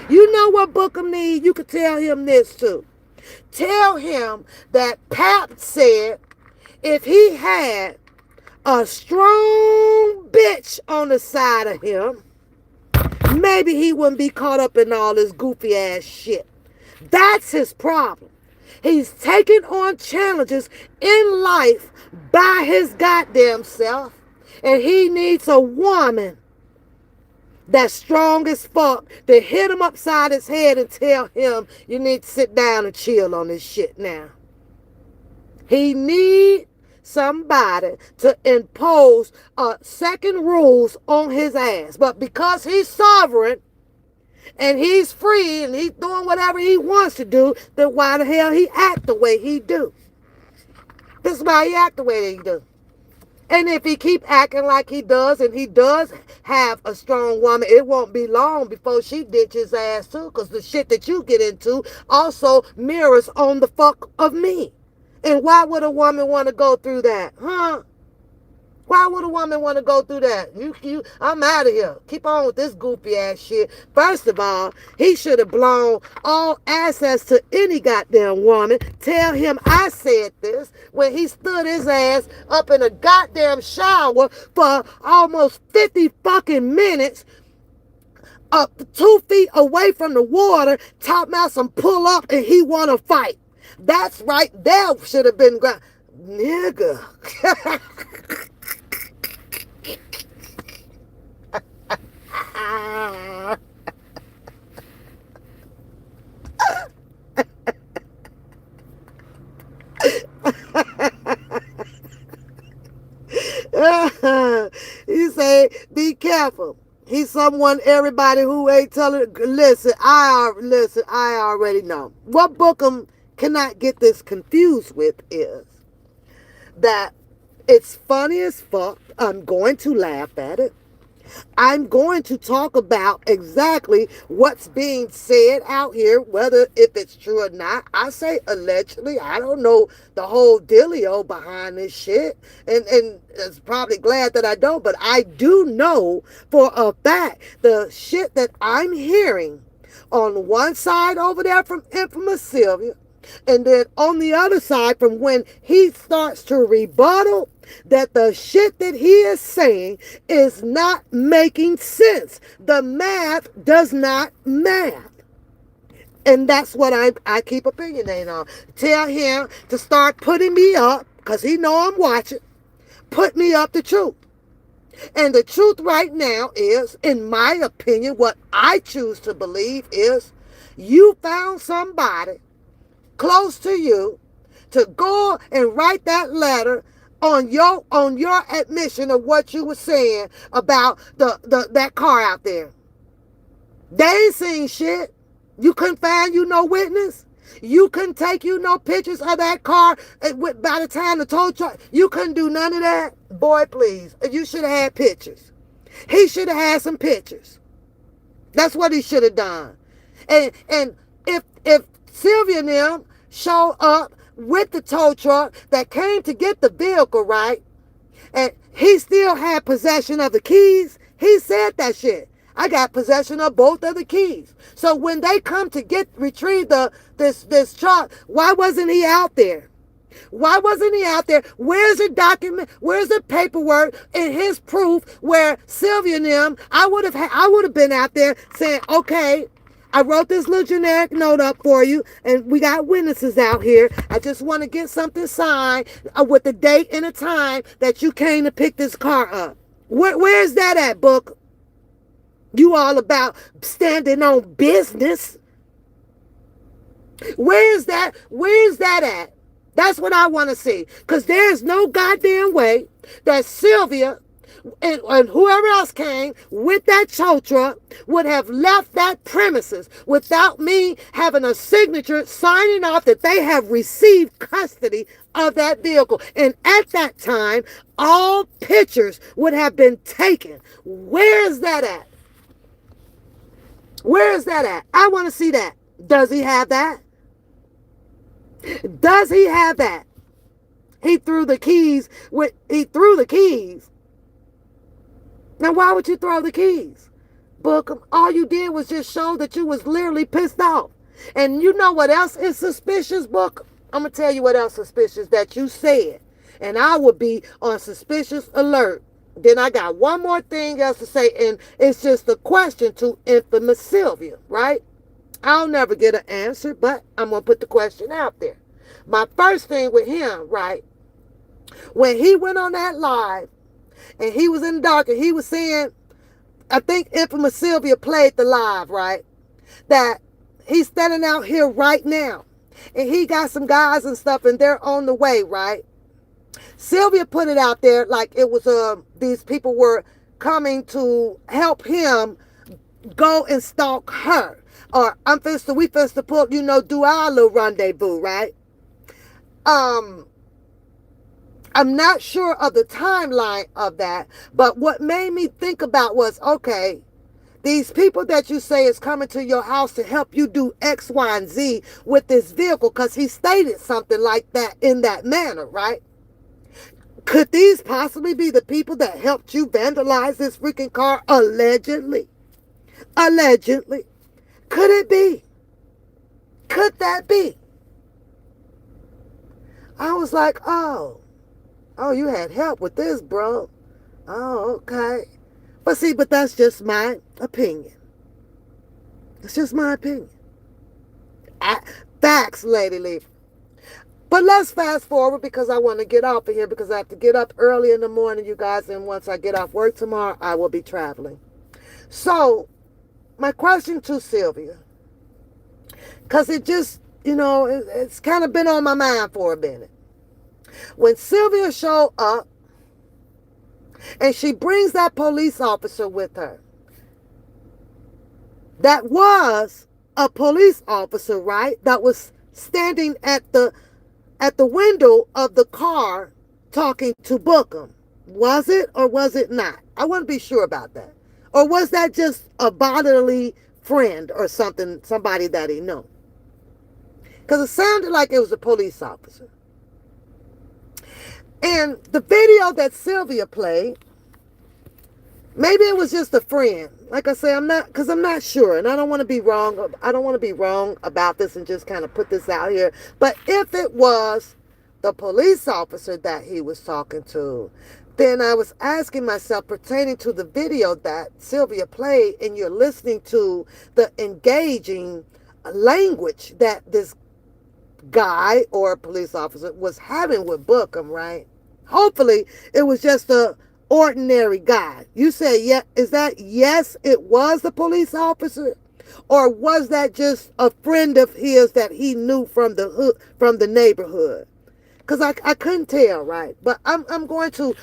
You know what Bookum need? You could tell him this too. Tell him that Pap said if he had a strong bitch on the side of him, maybe he wouldn't be caught up in all this goofy ass shit. That's his problem. He's taking on challenges in life by his goddamn self, and he needs a woman that's strong as fuck to hit him upside his head and tell him you need to sit down and chill on this shit now. He needs somebody to impose second rules on his ass. But because he's sovereign and he's free and he's doing whatever he wants to do, then why the hell he act the way he do? This is why he act the way that he do. And if he keep acting like he does, and he does have a strong woman, it won't be long before she ditch his ass too, because the shit that you get into also mirrors on the fuck of me. And why would a woman want to go through that? Huh? Why would a woman want to go through that? I'm out of here. Keep on with this goofy ass shit. First of all, he should have blown all access to any goddamn woman. Tell him I said this when he stood his ass up in a goddamn shower for almost 50 fucking minutes, up 2 feet away from the water, talking about some pull up and he want to fight. That's right. There should have been nigga. You say, be careful. He's someone everybody who ain't telling. Listen, I already know. What Bookum cannot get this confused with is that it's funny as fuck. I'm going to laugh at it. I'm going to talk about exactly what's being said out here, whether if it's true or not. I say allegedly. I don't know the whole dealio behind this shit. And it's probably glad that I don't, but I do know for a fact the shit that I'm hearing on one side over there from Infamous Sylvia, and then on the other side from when he starts to rebuttal, that the shit that he is saying is not making sense. The math does not math. And that's what I keep opinionating on. Tell him to start putting me up, because he know I'm watching. Put me up the truth. And the truth right now is, in my opinion, what I choose to believe is you found somebody close to you to go and write that letter on your admission of what you were saying about the that car out there. They ain't seen shit. You couldn't find you no witness. You couldn't take you no pictures of that car. By the time the tow truck, you couldn't do none of that. Boy, please. You should have had pictures. He should have had some pictures. That's what he should have done. And if Sylvia and them showed up with the tow truck that came to get the vehicle, right, and he still had possession of the keys, he said that shit. I got possession of both of the keys. So when they come to retrieve this truck, why wasn't he out there? Why wasn't he out there? Where's the document? Where's the paperwork and his proof where Sylvia and them, I would have been out there saying, okay, I wrote this little generic note up for you, and we got witnesses out here. I just want to get something signed with the date and the time that you came to pick this car up. Where's that at, Book? You all about standing on business. Where's that? Where's that at? That's what I want to see. Because there's no goddamn way that Sylvia and whoever else came with that tow truck would have left that premises without me having a signature signing off that they have received custody of that vehicle. And at that time, all pictures would have been taken. Where is that at? Where is that at? I want to see that. Does he have that? Does he have that? He threw the keys. He threw the keys. Now, why would you throw the keys? Bookum, all you did was just show that you was literally pissed off. And you know what else is suspicious, Bookum? I'm going to tell you what else suspicious that you said. And I would be on suspicious alert. Then I got one more thing else to say, and it's just a question to infamous Sylvia, right? I'll never get an answer, but I'm going to put the question out there. My first thing with him, right, when he went on that live, and he was in the dark, and he was saying, I think infamous Sylvia played the live, right, that he's standing out here right now, and he got some guys and stuff, and they're on the way, right? Sylvia put it out there like it was these people were coming to help him go and stalk her. Or we finna to pull, do our little rendezvous, right? I'm not sure of the timeline of that, but what made me think about was, okay, these people that you say is coming to your house to help you do X, Y, and Z with this vehicle, because he stated something like that in that manner, right? Could these possibly be the people that helped you vandalize this freaking car allegedly? Allegedly. Could it be? Could that be? I was like, oh, you had help with this, bro. Oh, okay. But that's just my opinion. It's just my opinion. Facts, Lady Leaf. But let's fast forward, because I want to get off of here, because I have to get up early in the morning, you guys, and once I get off work tomorrow, I will be traveling. So, my question to Sylvia, because it just, it's kind of been on my mind for a minute. When Sylvia showed up, and she brings that police officer with her, that was a police officer, right, that was standing at the window of the car talking to Bookum. Was it or was it not? I want to be sure about that. Or was that just a bodily friend or something, somebody that he knew? Because it sounded like it was a police officer. And the video that Sylvia played, maybe it was just a friend. Like I say, I'm not sure, and I don't want to be wrong. I don't want to be wrong about this and just kind of put this out here. But if it was the police officer that he was talking to, then I was asking myself, pertaining to the video that Sylvia played, and you're listening to the engaging language that this guy or police officer was having with Bookum, right? Hopefully, it was just a ordinary guy. You say, yeah, is that yes? It was the police officer, or was that just a friend of his that he knew from the hood, from the neighborhood? Because I couldn't tell, right? But I'm going to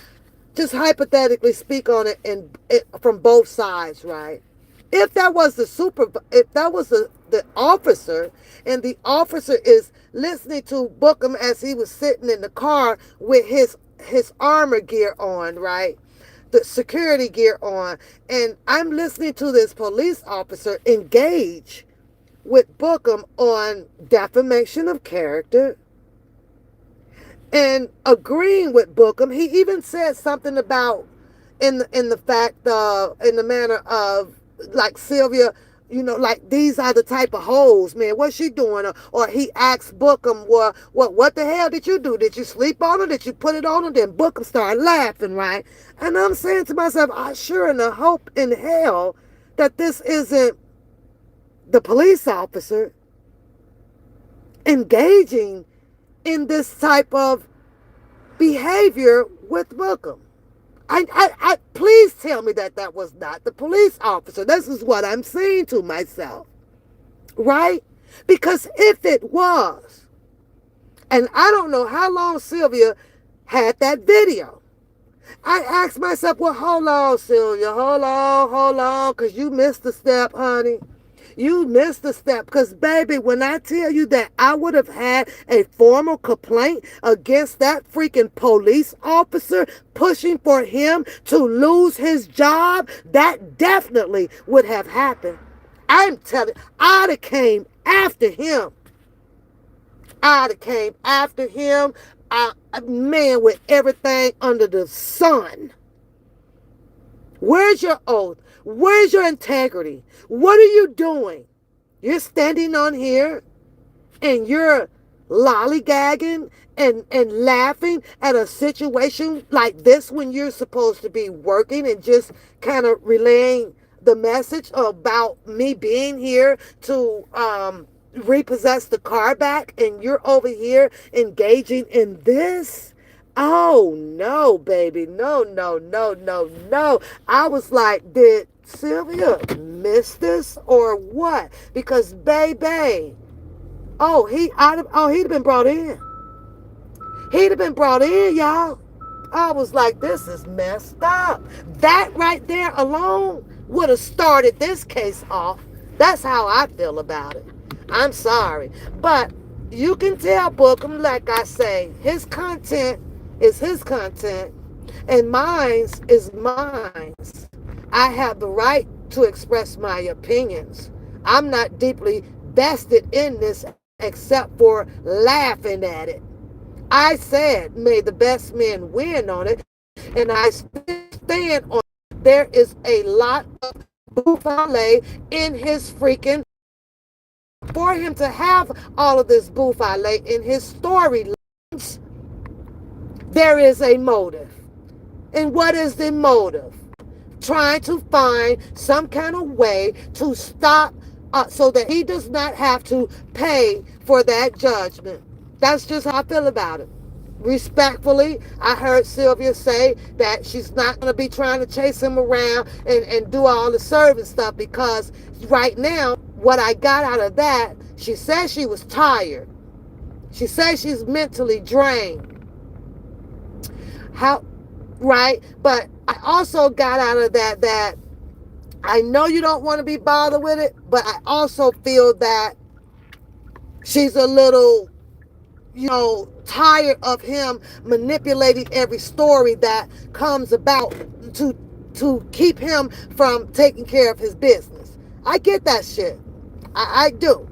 just hypothetically speak on it and from both sides, right? If that was if that was the officer, and the officer is listening to Bookum as he was sitting in the car with his armor gear on, right? The security gear on, and I'm listening to this police officer engage with Bookum on defamation of character, and agreeing with Bookum. He even said something about in the fact in the manner of like Sylvia, like these are the type of hoes, man. What's she doing? Or he asked Bookum, well, what the hell did you do? Did you sleep on her? Did you put it on her? Then Bookum started laughing, right? And I'm saying to myself, I sure in the hope in hell that this isn't the police officer engaging in this type of behavior with Bookum. I please tell me that that was not the police officer. This is what I'm saying to myself, right? Because if it was, and I don't know how long Sylvia had that video, I asked myself, well, hold on, Sylvia, hold on, because you missed a step, honey. You missed a step, because, baby, when I tell you that I would have had a formal complaint against that freaking police officer pushing for him to lose his job, that definitely would have happened. I'm telling you, I'd have came after him. I'd have came after him, man, with everything under the sun. Where's your oath? Where's your integrity? What are you doing? You're standing on here and you're lollygagging and laughing at a situation like this when you're supposed to be working and just kind of relaying the message about me being here to repossess the car back, and you're over here engaging in this. Oh no, baby. No, no, no, no, no. I was like, did Sylvia miss this or what? Because baby, he'd have been brought in. He'd have been brought in, y'all. I was like, this is messed up. That right there alone would have started this case off. That's how I feel about it. I'm sorry. But you can tell Bookum, like I say, his content is his content and mine's is mine's. I have the right to express my opinions. I'm not deeply vested in this except for laughing at it. I said, may the best men win on it, and I stand on it. There is a lot of buffale in his freaking, for him to have all of this buffale in his storylines, there is a motive. And what is the motive? Trying to find some kind of way to stop so that he does not have to pay for that judgment. That's just how I feel about it. Respectfully, I heard Sylvia say that she's not going to be trying to chase him around and do all the serving stuff, because right now, what I got out of that, she said she was tired. She says she's mentally drained. How, right? But I also got out of that I know you don't want to be bothered with it, but I also feel that she's a little, tired of him manipulating every story that comes about to keep him from taking care of his business. I get that shit. I do.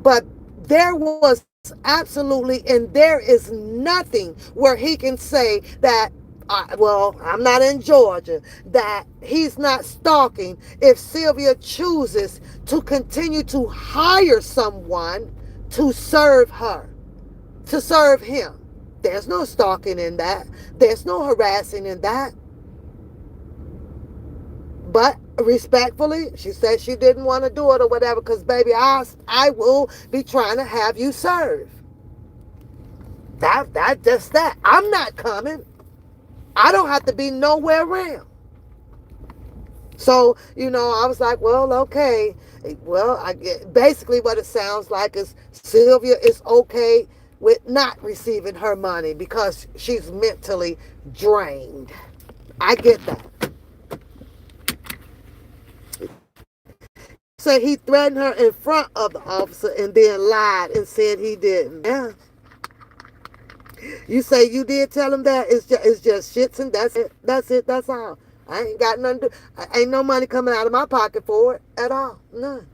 But there was absolutely, and there is nothing where he can say that, I'm not in Georgia, that he's not stalking if Sylvia chooses to continue to hire someone to serve her, to serve him. There's no stalking in that. There's no harassing in that. But respectfully, she said she didn't want to do it or whatever, because baby, I will be trying to have you serve. That just that. I'm not coming. I don't have to be nowhere around. So, I was like, well, okay. Well, I get basically what it sounds like is Sylvia is okay with not receiving her money because she's mentally drained. I get that. Said he threatened her in front of the officer and then lied and said he didn't. Yeah. You say you did tell him that? It's just shits and that's it. That's it. That's all. I ain't got nothing to. Ain't no money coming out of my pocket for it at all. None.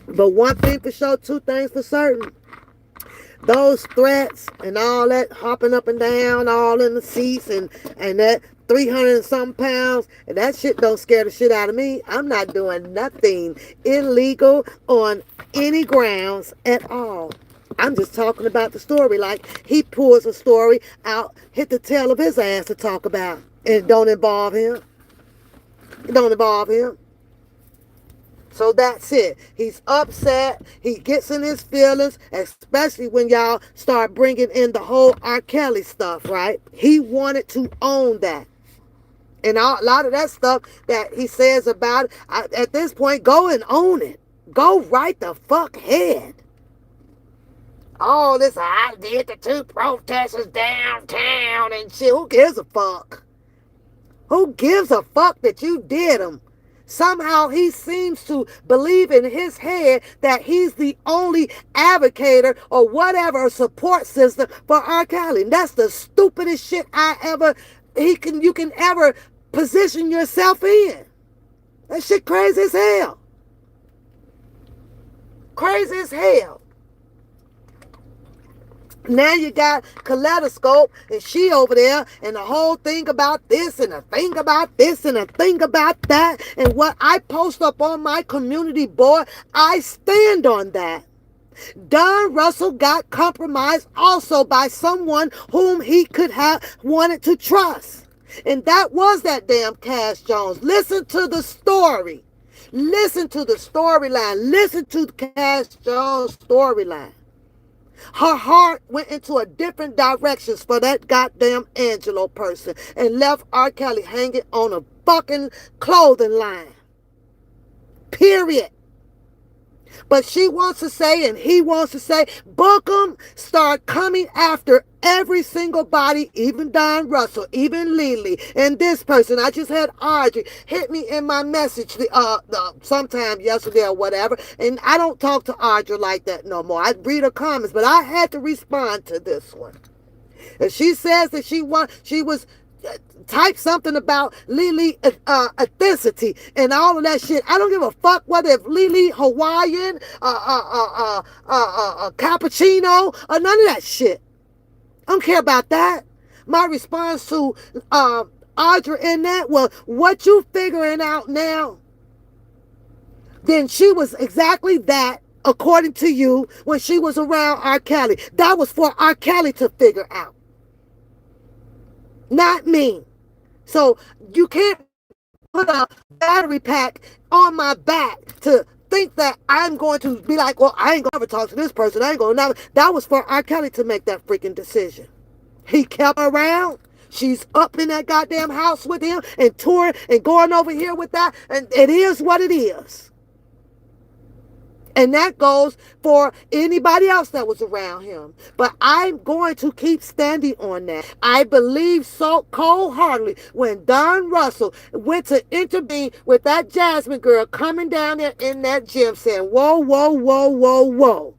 But one thing for sure, two things for certain. Those threats and all that hopping up and down, all in the seats, and that 300 and something pounds, and that shit don't scare the shit out of me. I'm not doing nothing illegal on any grounds at all. I'm just talking about the story. Like, he pulls a story out, hit the tail of his ass to talk about. And it don't involve him. It don't involve him. So that's it. He's upset. He gets in his feelings, especially when y'all start bringing in the whole R. Kelly stuff, right? He wanted to own that. And a lot of that stuff that he says about it, at this point, go and own it. Go right the fuck ahead. All this, I did the two protesters downtown and shit. Who gives a fuck? Who gives a fuck that you did them? Somehow he seems to believe in his head that he's the only advocator or whatever support system for R. Kelly. And that's the stupidest shit you can ever position yourself in. That shit crazy as hell. Crazy as hell. Now you got Kaleidoscope and she over there and the whole thing about this and the thing about this and the thing about that. And what I post up on my community board, I stand on that. Don Russell got compromised also by someone whom he could have wanted to trust. And that was that damn Cash Jones. Listen to the story. Listen to the storyline. Listen to the Cash Jones storyline. Her heart went into a different directions for that goddamn Angelo person and left R. Kelly hanging on a fucking clothing line. Period. But she wants to say, and he wants to say, Bookum start coming after every single body, even Don Russell, even Lily, and this person. I just had Audrey hit me in my message sometime yesterday or whatever, and I don't talk to Audrey like that no more. I read her comments, but I had to respond to this one. And she says that she was type something about Lily ethnicity and all of that shit. I don't give a fuck whether it's Lily Hawaiian, cappuccino, or none of that shit. I don't care about that. My response to Audra in that was, what you figuring out now? Then she was exactly that, according to you, when she was around R. Kelly. That was for R. Kelly to figure out. Not me. So you can't put a battery pack on my back to think that I'm going to be like, well, I ain't going to ever talk to this person. I ain't going to never. That was for R. Kelly to make that freaking decision. He kept her around. She's up in that goddamn house with him and touring and going over here with that. And it is what it is. And that goes for anybody else that was around him. But I'm going to keep standing on that. I believe so cold-heartedly when Don Russell went to intervene with that Jasmine girl coming down there in that gym saying, whoa, whoa, whoa, whoa, whoa.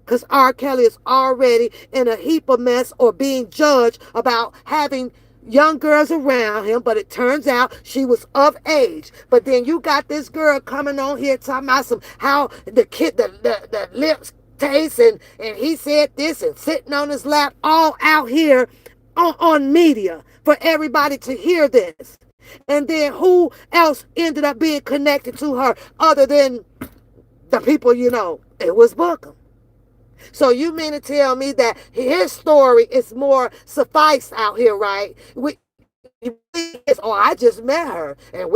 Because R. Kelly is already in a heap of mess or being judged about having young girls around him, but it turns out she was of age. But then you got this girl coming on here talking about how the lips taste and he said this and sitting on his lap all out here on media for everybody to hear this. And then who else ended up being connected to her other than the people you know? It was Bookum. So you mean to tell me that his story is more suffice out here, right? You believe this? Oh, I just met her, and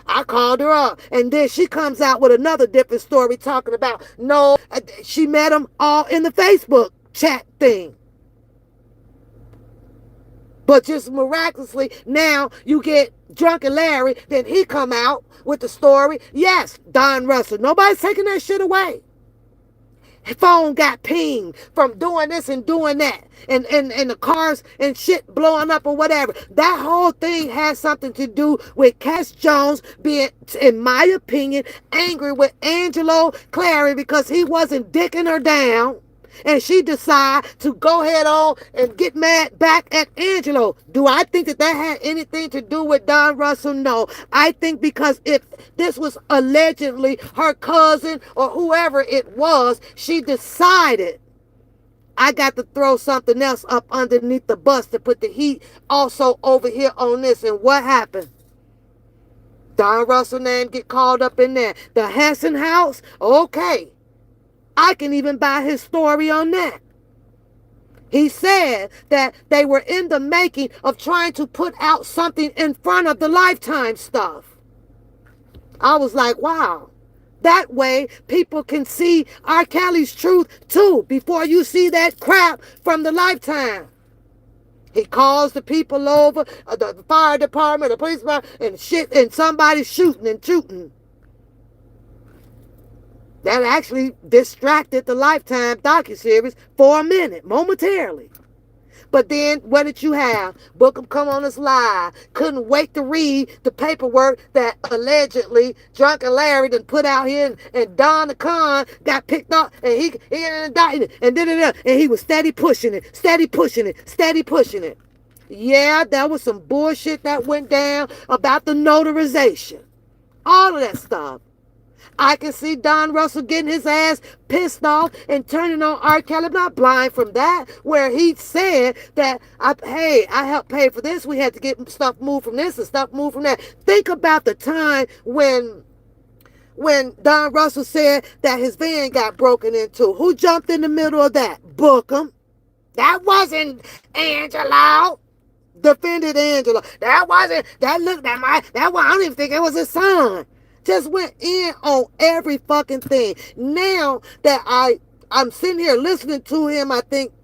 I called her up, and then she comes out with another different story talking about no, she met him all in the Facebook chat thing. But just miraculously, now you get Drunken Larry, then he come out with the story. Yes, Don Russell. Nobody's taking that shit away. His phone got pinged from doing this and doing that. And the cars and shit blowing up or whatever. That whole thing has something to do with Cass Jones being, in my opinion, angry with Angelo Clary because he wasn't dicking her down. And she decide to go head on and get mad back at Angelo. Do I think that that had anything to do with Don Russell? No. I think because if this was allegedly her cousin or whoever it was, she decided I got to throw something else up underneath the bus to put the heat also over here on this. And what happened? Don Russell name get called up in there. The Hanson house? Okay. I can even buy his story on that. He said that they were in the making of trying to put out something in front of the Lifetime stuff. I was like, wow. That way, people can see R. Kelly's truth too before you see that crap from the Lifetime. He calls the people over, the fire department, the police department, and shit, and somebody's shooting and shooting. That actually distracted the Lifetime docuseries for a minute, momentarily. But then, what did you have? Bookum come on us live. Couldn't wait to read the paperwork that allegedly Drunken Larry done put out here, and Don the Con got picked up, and he indicted, and he was steady pushing it, steady pushing it, steady pushing it. Yeah, that was some bullshit that went down about the notarization. All of that stuff. I can see Don Russell getting his ass pissed off and turning on R. Kelly. I'm not blind from that, where he said that, I helped pay for this. We had to get stuff moved from this and stuff moved from that. Think about the time when Don Russell said that his van got broken into. Who jumped in the middle of that? Bookum. That wasn't Angelo. Defended Angelo. That wasn't, that looked at that one, I don't even think it was his son. Just went in on every fucking thing. Now that I'm sitting here listening to him, I think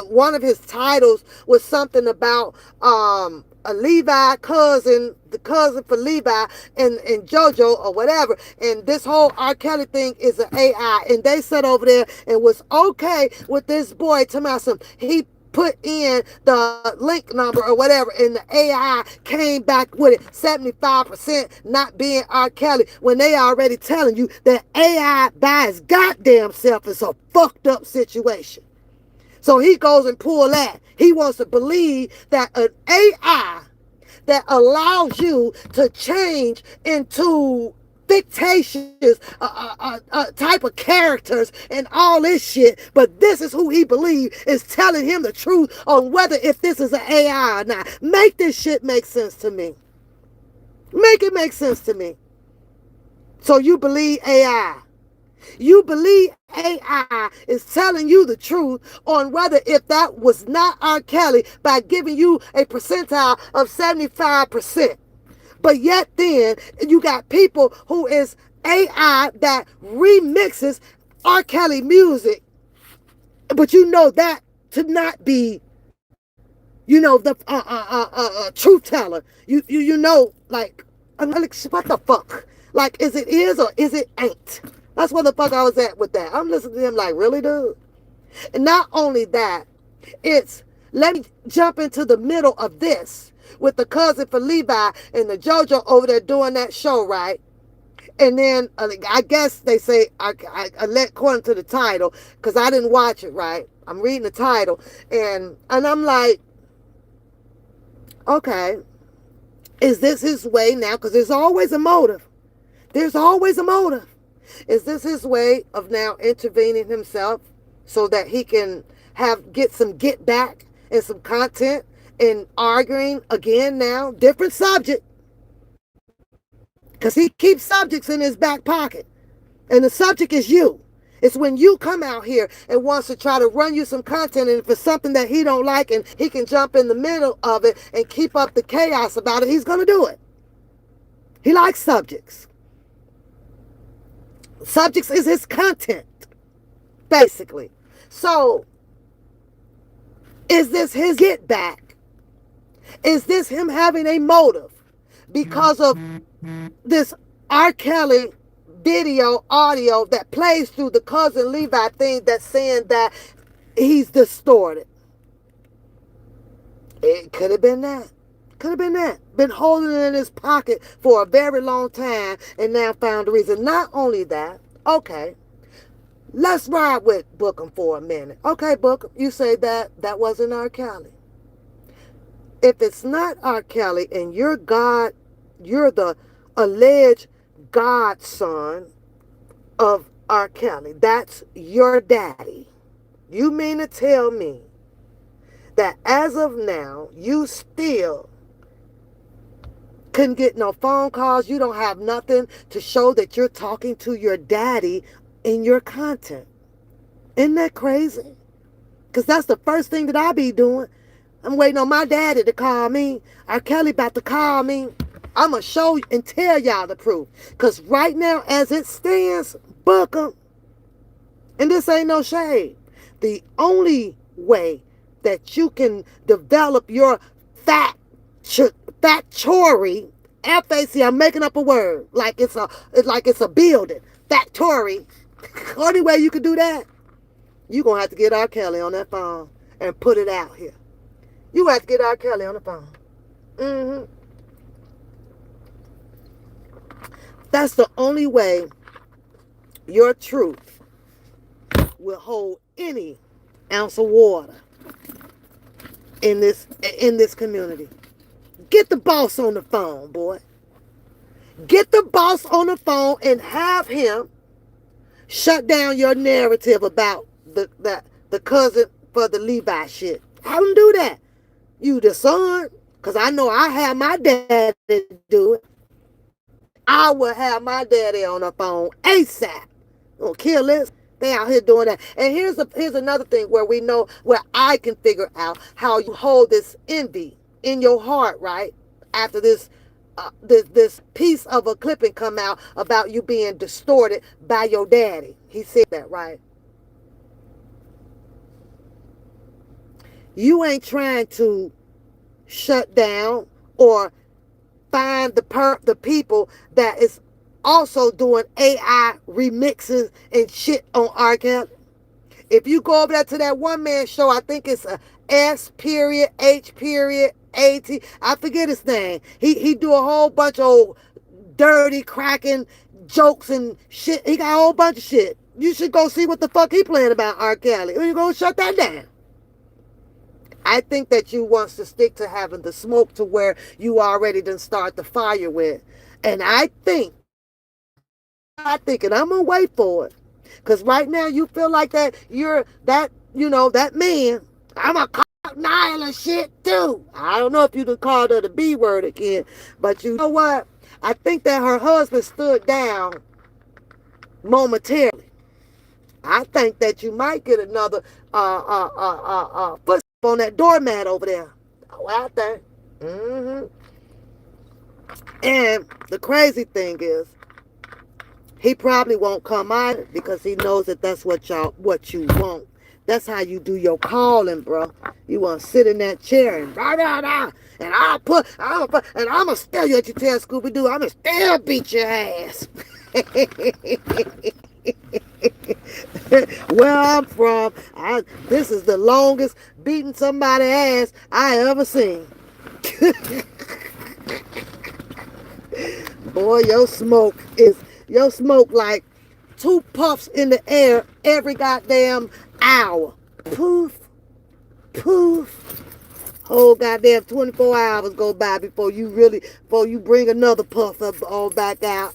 one of his titles was something about a Levi cousin, the cousin for Levi and JoJo or whatever. And this whole R. Kelly thing is an AI. And they sat over there and was okay with this boy telling me some, he put in the link number or whatever, and the AI came back with it 75% not being R. Kelly, when they already telling you that AI by his goddamn self is a fucked up situation. So he goes and pull that. He wants to believe that an AI that allows you to change into fictitious type of characters and all this shit, but this is who he believes is telling him the truth on whether if this is an AI or not. Make this shit make sense to me. Make it make sense to me. So you believe AI. You believe AI is telling you the truth on whether if that was not R. Kelly by giving you a percentile of 75%. But yet then, you got people who is AI that remixes R. Kelly music. But you know that to not be, the truth teller. You know, like, I'm like, what the fuck? Like, is it is or is it ain't? That's where the fuck I was at with that. I'm listening to him like, really, dude? And not only that, it's, let me jump into the middle of this with the cousin for Levi and the JoJo over there doing that show, right? And then I guess they say, I let according to the title, because I didn't watch it, right? I'm reading the title, and I'm like, okay, is this his way now? Because there's always a motive. There's always a motive. Is this his way of now intervening himself so that he can get some get back and some content and arguing again now, different subject, because he keeps subjects in his back pocket, and the subject is you. It's when you come out here and wants to try to run you some content, and if it's something that he don't like and he can jump in the middle of it and keep up the chaos about it, he's going to do it. He likes subjects. Subjects is his content, basically. So, is this his get back? Is this him having a motive because of this R. Kelly video, audio that plays through the cousin Levi thing that's saying that he's distorted? It could have been that. Could have been that. Been holding it in his pocket for a very long time and now found the reason. Not only that, okay, let's ride with Bookum for a minute. Okay, Bookum, you say that wasn't R. Kelly. If it's not R. Kelly and you're God, you're the alleged godson of R. Kelly, that's your daddy. You mean to tell me that as of now, you still couldn't get no phone calls, you don't have nothing to show that you're talking to your daddy in your content? Isn't that crazy? Because that's the first thing that I be doing. I'm waiting on my daddy to call me. R. Kelly about to call me. I'm going to show and tell y'all the proof. Because right now, as it stands, Bookum, and this ain't no shade, the only way that you can develop your factory, F-A-C, I'm making up a word, like it's a building, factory. Only way you can do that, you going to have to get R. Kelly on that phone and put it out here. You have to get R. Kelly on the phone. Mm-hmm. That's the only way your truth will hold any ounce of water in this community. Get the boss on the phone, boy. Get the boss on the phone and have him shut down your narrative about the cousin for the Levi shit. Have him do that. You the son, because I know I have my daddy do it. I will have my daddy on the phone ASAP. Gonna kill this. They out here doing that. And here's another thing where I can figure out how you hold this envy in your heart, right? After this piece of a clipping come out about you being distorted by your daddy. He said that, right? You ain't trying to shut down or find the people that is also doing AI remixes and shit on R. Kelly. If you go over there to that one man show, I think it's a S period H period AT. I forget his name. He do a whole bunch of old dirty cracking jokes and shit. He got a whole bunch of shit. You should go see what the fuck he playing about R. Kelly. Or you gonna shut that down. I think that you wants to stick to having the smoke to where you already done start the fire with. And I think, and I'm going to wait for it. Because right now you feel like that you're that, that man. I'm going to call Nyla shit too. I don't know if you can call her the B word again. But you know what? I think that her husband stood down momentarily. I think that you might get another footstep on that doormat over there. Oh, out there. Mm-hmm. And the crazy thing is, he probably won't come either because he knows that that's what you want. That's how you do your calling, bro. You want to sit in that chair and rah, rah, rah, and I'm gonna still you at your tail, Scooby Doo. I'm gonna still beat your ass. Where I'm from, this is the longest beating somebody's ass I ever seen. Boy, your smoke like 2 puffs in the air every goddamn hour. Poof, poof. Whole goddamn 24 hours go by before you bring another puff up all back out.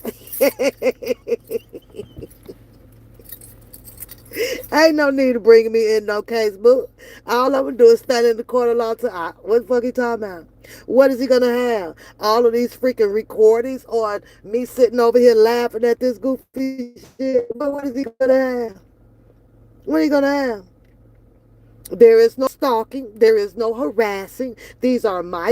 Ain't no need of bringing me in no case book. All I'm gonna do is stand in the corner long time. What the fuck he talking about? What is he gonna have? All of these freaking recordings or me sitting over here laughing at this goofy shit? What is he gonna have? What are you going to have? There is no stalking. There is no harassing. These are my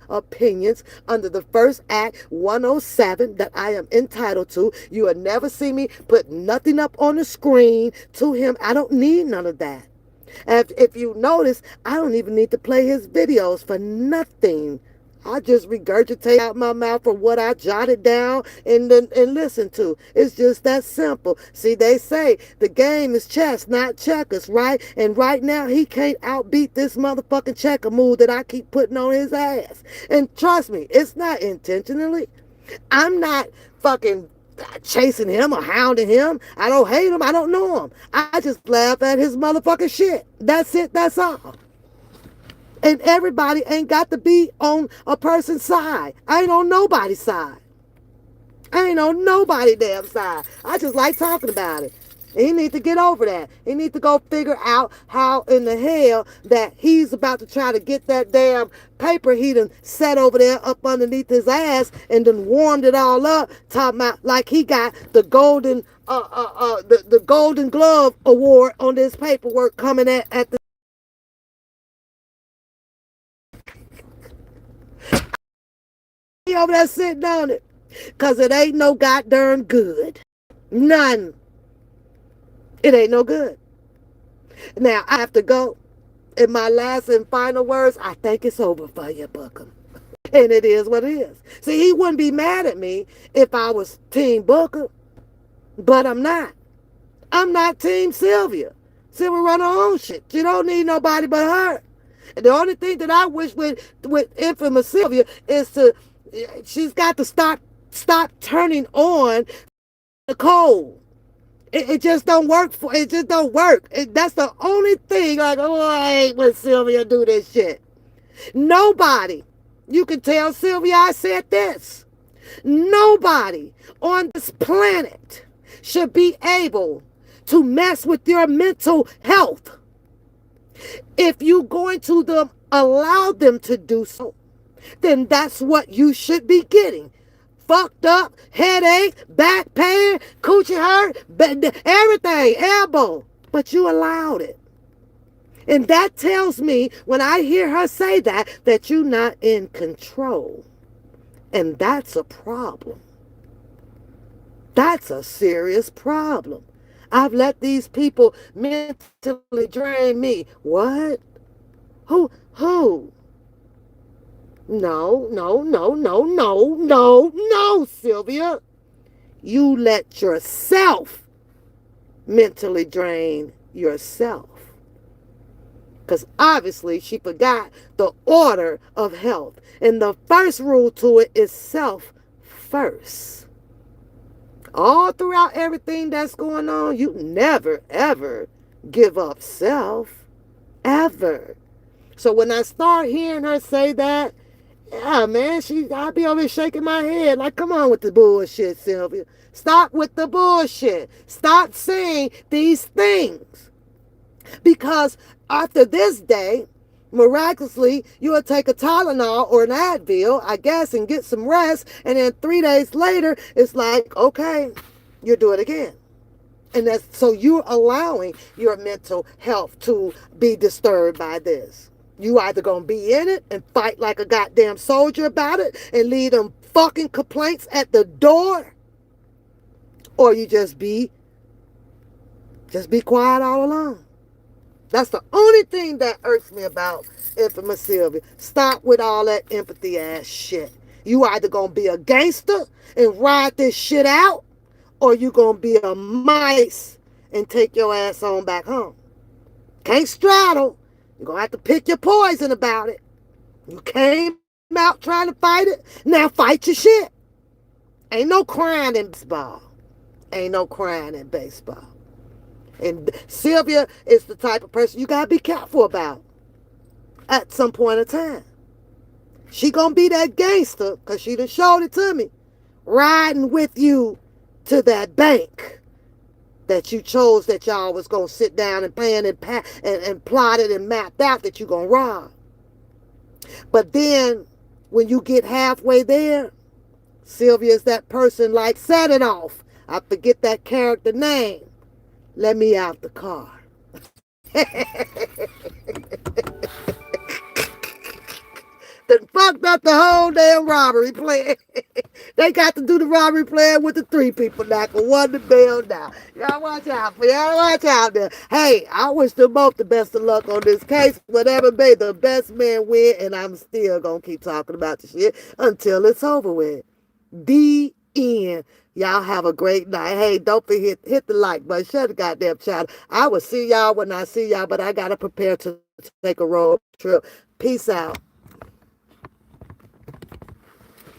opinions under the First Act 107 that I am entitled to. You will never see me put nothing up on the screen to him. I don't need none of that. If you notice, I don't even need to play his videos for nothing. I just regurgitate out my mouth for what I jotted down and listen to. It's just that simple. See, they say the game is chess, not checkers, right? And right now, he can't outbeat this motherfucking checker move that I keep putting on his ass. And trust me, it's not intentionally. I'm not fucking chasing him or hounding him. I don't hate him. I don't know him. I just laugh at his motherfucking shit. That's it. That's all. And everybody ain't got to be on a person's side. I ain't on nobody's side. I ain't on nobody's damn side. I just like talking about it. And he need to get over that. He need to go figure out how in the hell that he's about to try to get that damn paper he done set over there up underneath his ass and done warmed it all up, talking about like he got the golden glove award on this paperwork coming at the he over there sitting on it. Cause it ain't no goddamn good. None. It ain't no good. Now I have to go. In my last and final words, I think it's over for you, Bookum. And it is what it is. See, he wouldn't be mad at me if I was Team Booker, but I'm not. I'm not Team Sylvia. Sylvia run her own shit. She don't need nobody but her. And the only thing that I wish with infamous Sylvia is she's got to stop turning on the cold. It just don't work it just don't work. That's the only thing like, oh, I hate when Sylvia do this shit. Nobody, you can tell Sylvia I said this. Nobody on this planet should be able to mess with your mental health. If you're going to allow them to do so, then that's what you should be getting. Fucked up, headache, back pain, coochie hurt, everything, elbow. But you allowed it. And that tells me, when I hear her say that you're not in control. And that's a problem. That's a serious problem. I've let these people mentally drain me. What? Who? No, Sylvia. You let yourself mentally drain yourself. Because obviously she forgot the order of health. And the first rule to it is self first. All throughout everything that's going on, you never, ever give up self. Ever. So when I start hearing her say that, yeah, man, I'll be over here shaking my head like, come on with the bullshit, Sylvia. Stop with the bullshit. Stop saying these things. Because after this day, miraculously, you'll take a Tylenol or an Advil, I guess, and get some rest. And then 3 days later, it's like, okay, you'll do it again. And that's so you're allowing your mental health to be disturbed by this. You either gonna be in it and fight like a goddamn soldier about it and leave them fucking complaints at the door, or you just be quiet all along. That's the only thing that irks me about infamous Sylvia. Stop with all that empathy ass shit. You either gonna be a gangster and ride this shit out, or you gonna be a mice and take your ass on back home. Can't straddle. You're going to have to pick your poison about it. You came out trying to fight it. Now fight your shit. Ain't no crying in baseball. Ain't no crying in baseball. And Sylvia is the type of person you got to be careful about at some point in time. She going to be that gangster, because she done showed it to me, riding with you to that bank that you chose that y'all was going to sit down and plan and plotted and mapped out that you going to rob. But then when you get halfway there, Sylvia's that person like, set it off. I forget that character name. Let me out the car. Then fucked up the whole damn robbery plan. They got to do the robbery plan with the three people now. Cause one the bell down. Y'all watch out for y'all watch out there. Hey, I wish them both the best of luck on this case. Whatever may the best man win, and I'm still gonna keep talking about the shit until it's over with. The end. Y'all have a great night. Hey, don't forget hit the like button. Shut the goddamn channel. I will see y'all when I see y'all, but I gotta prepare to take a road trip. Peace out.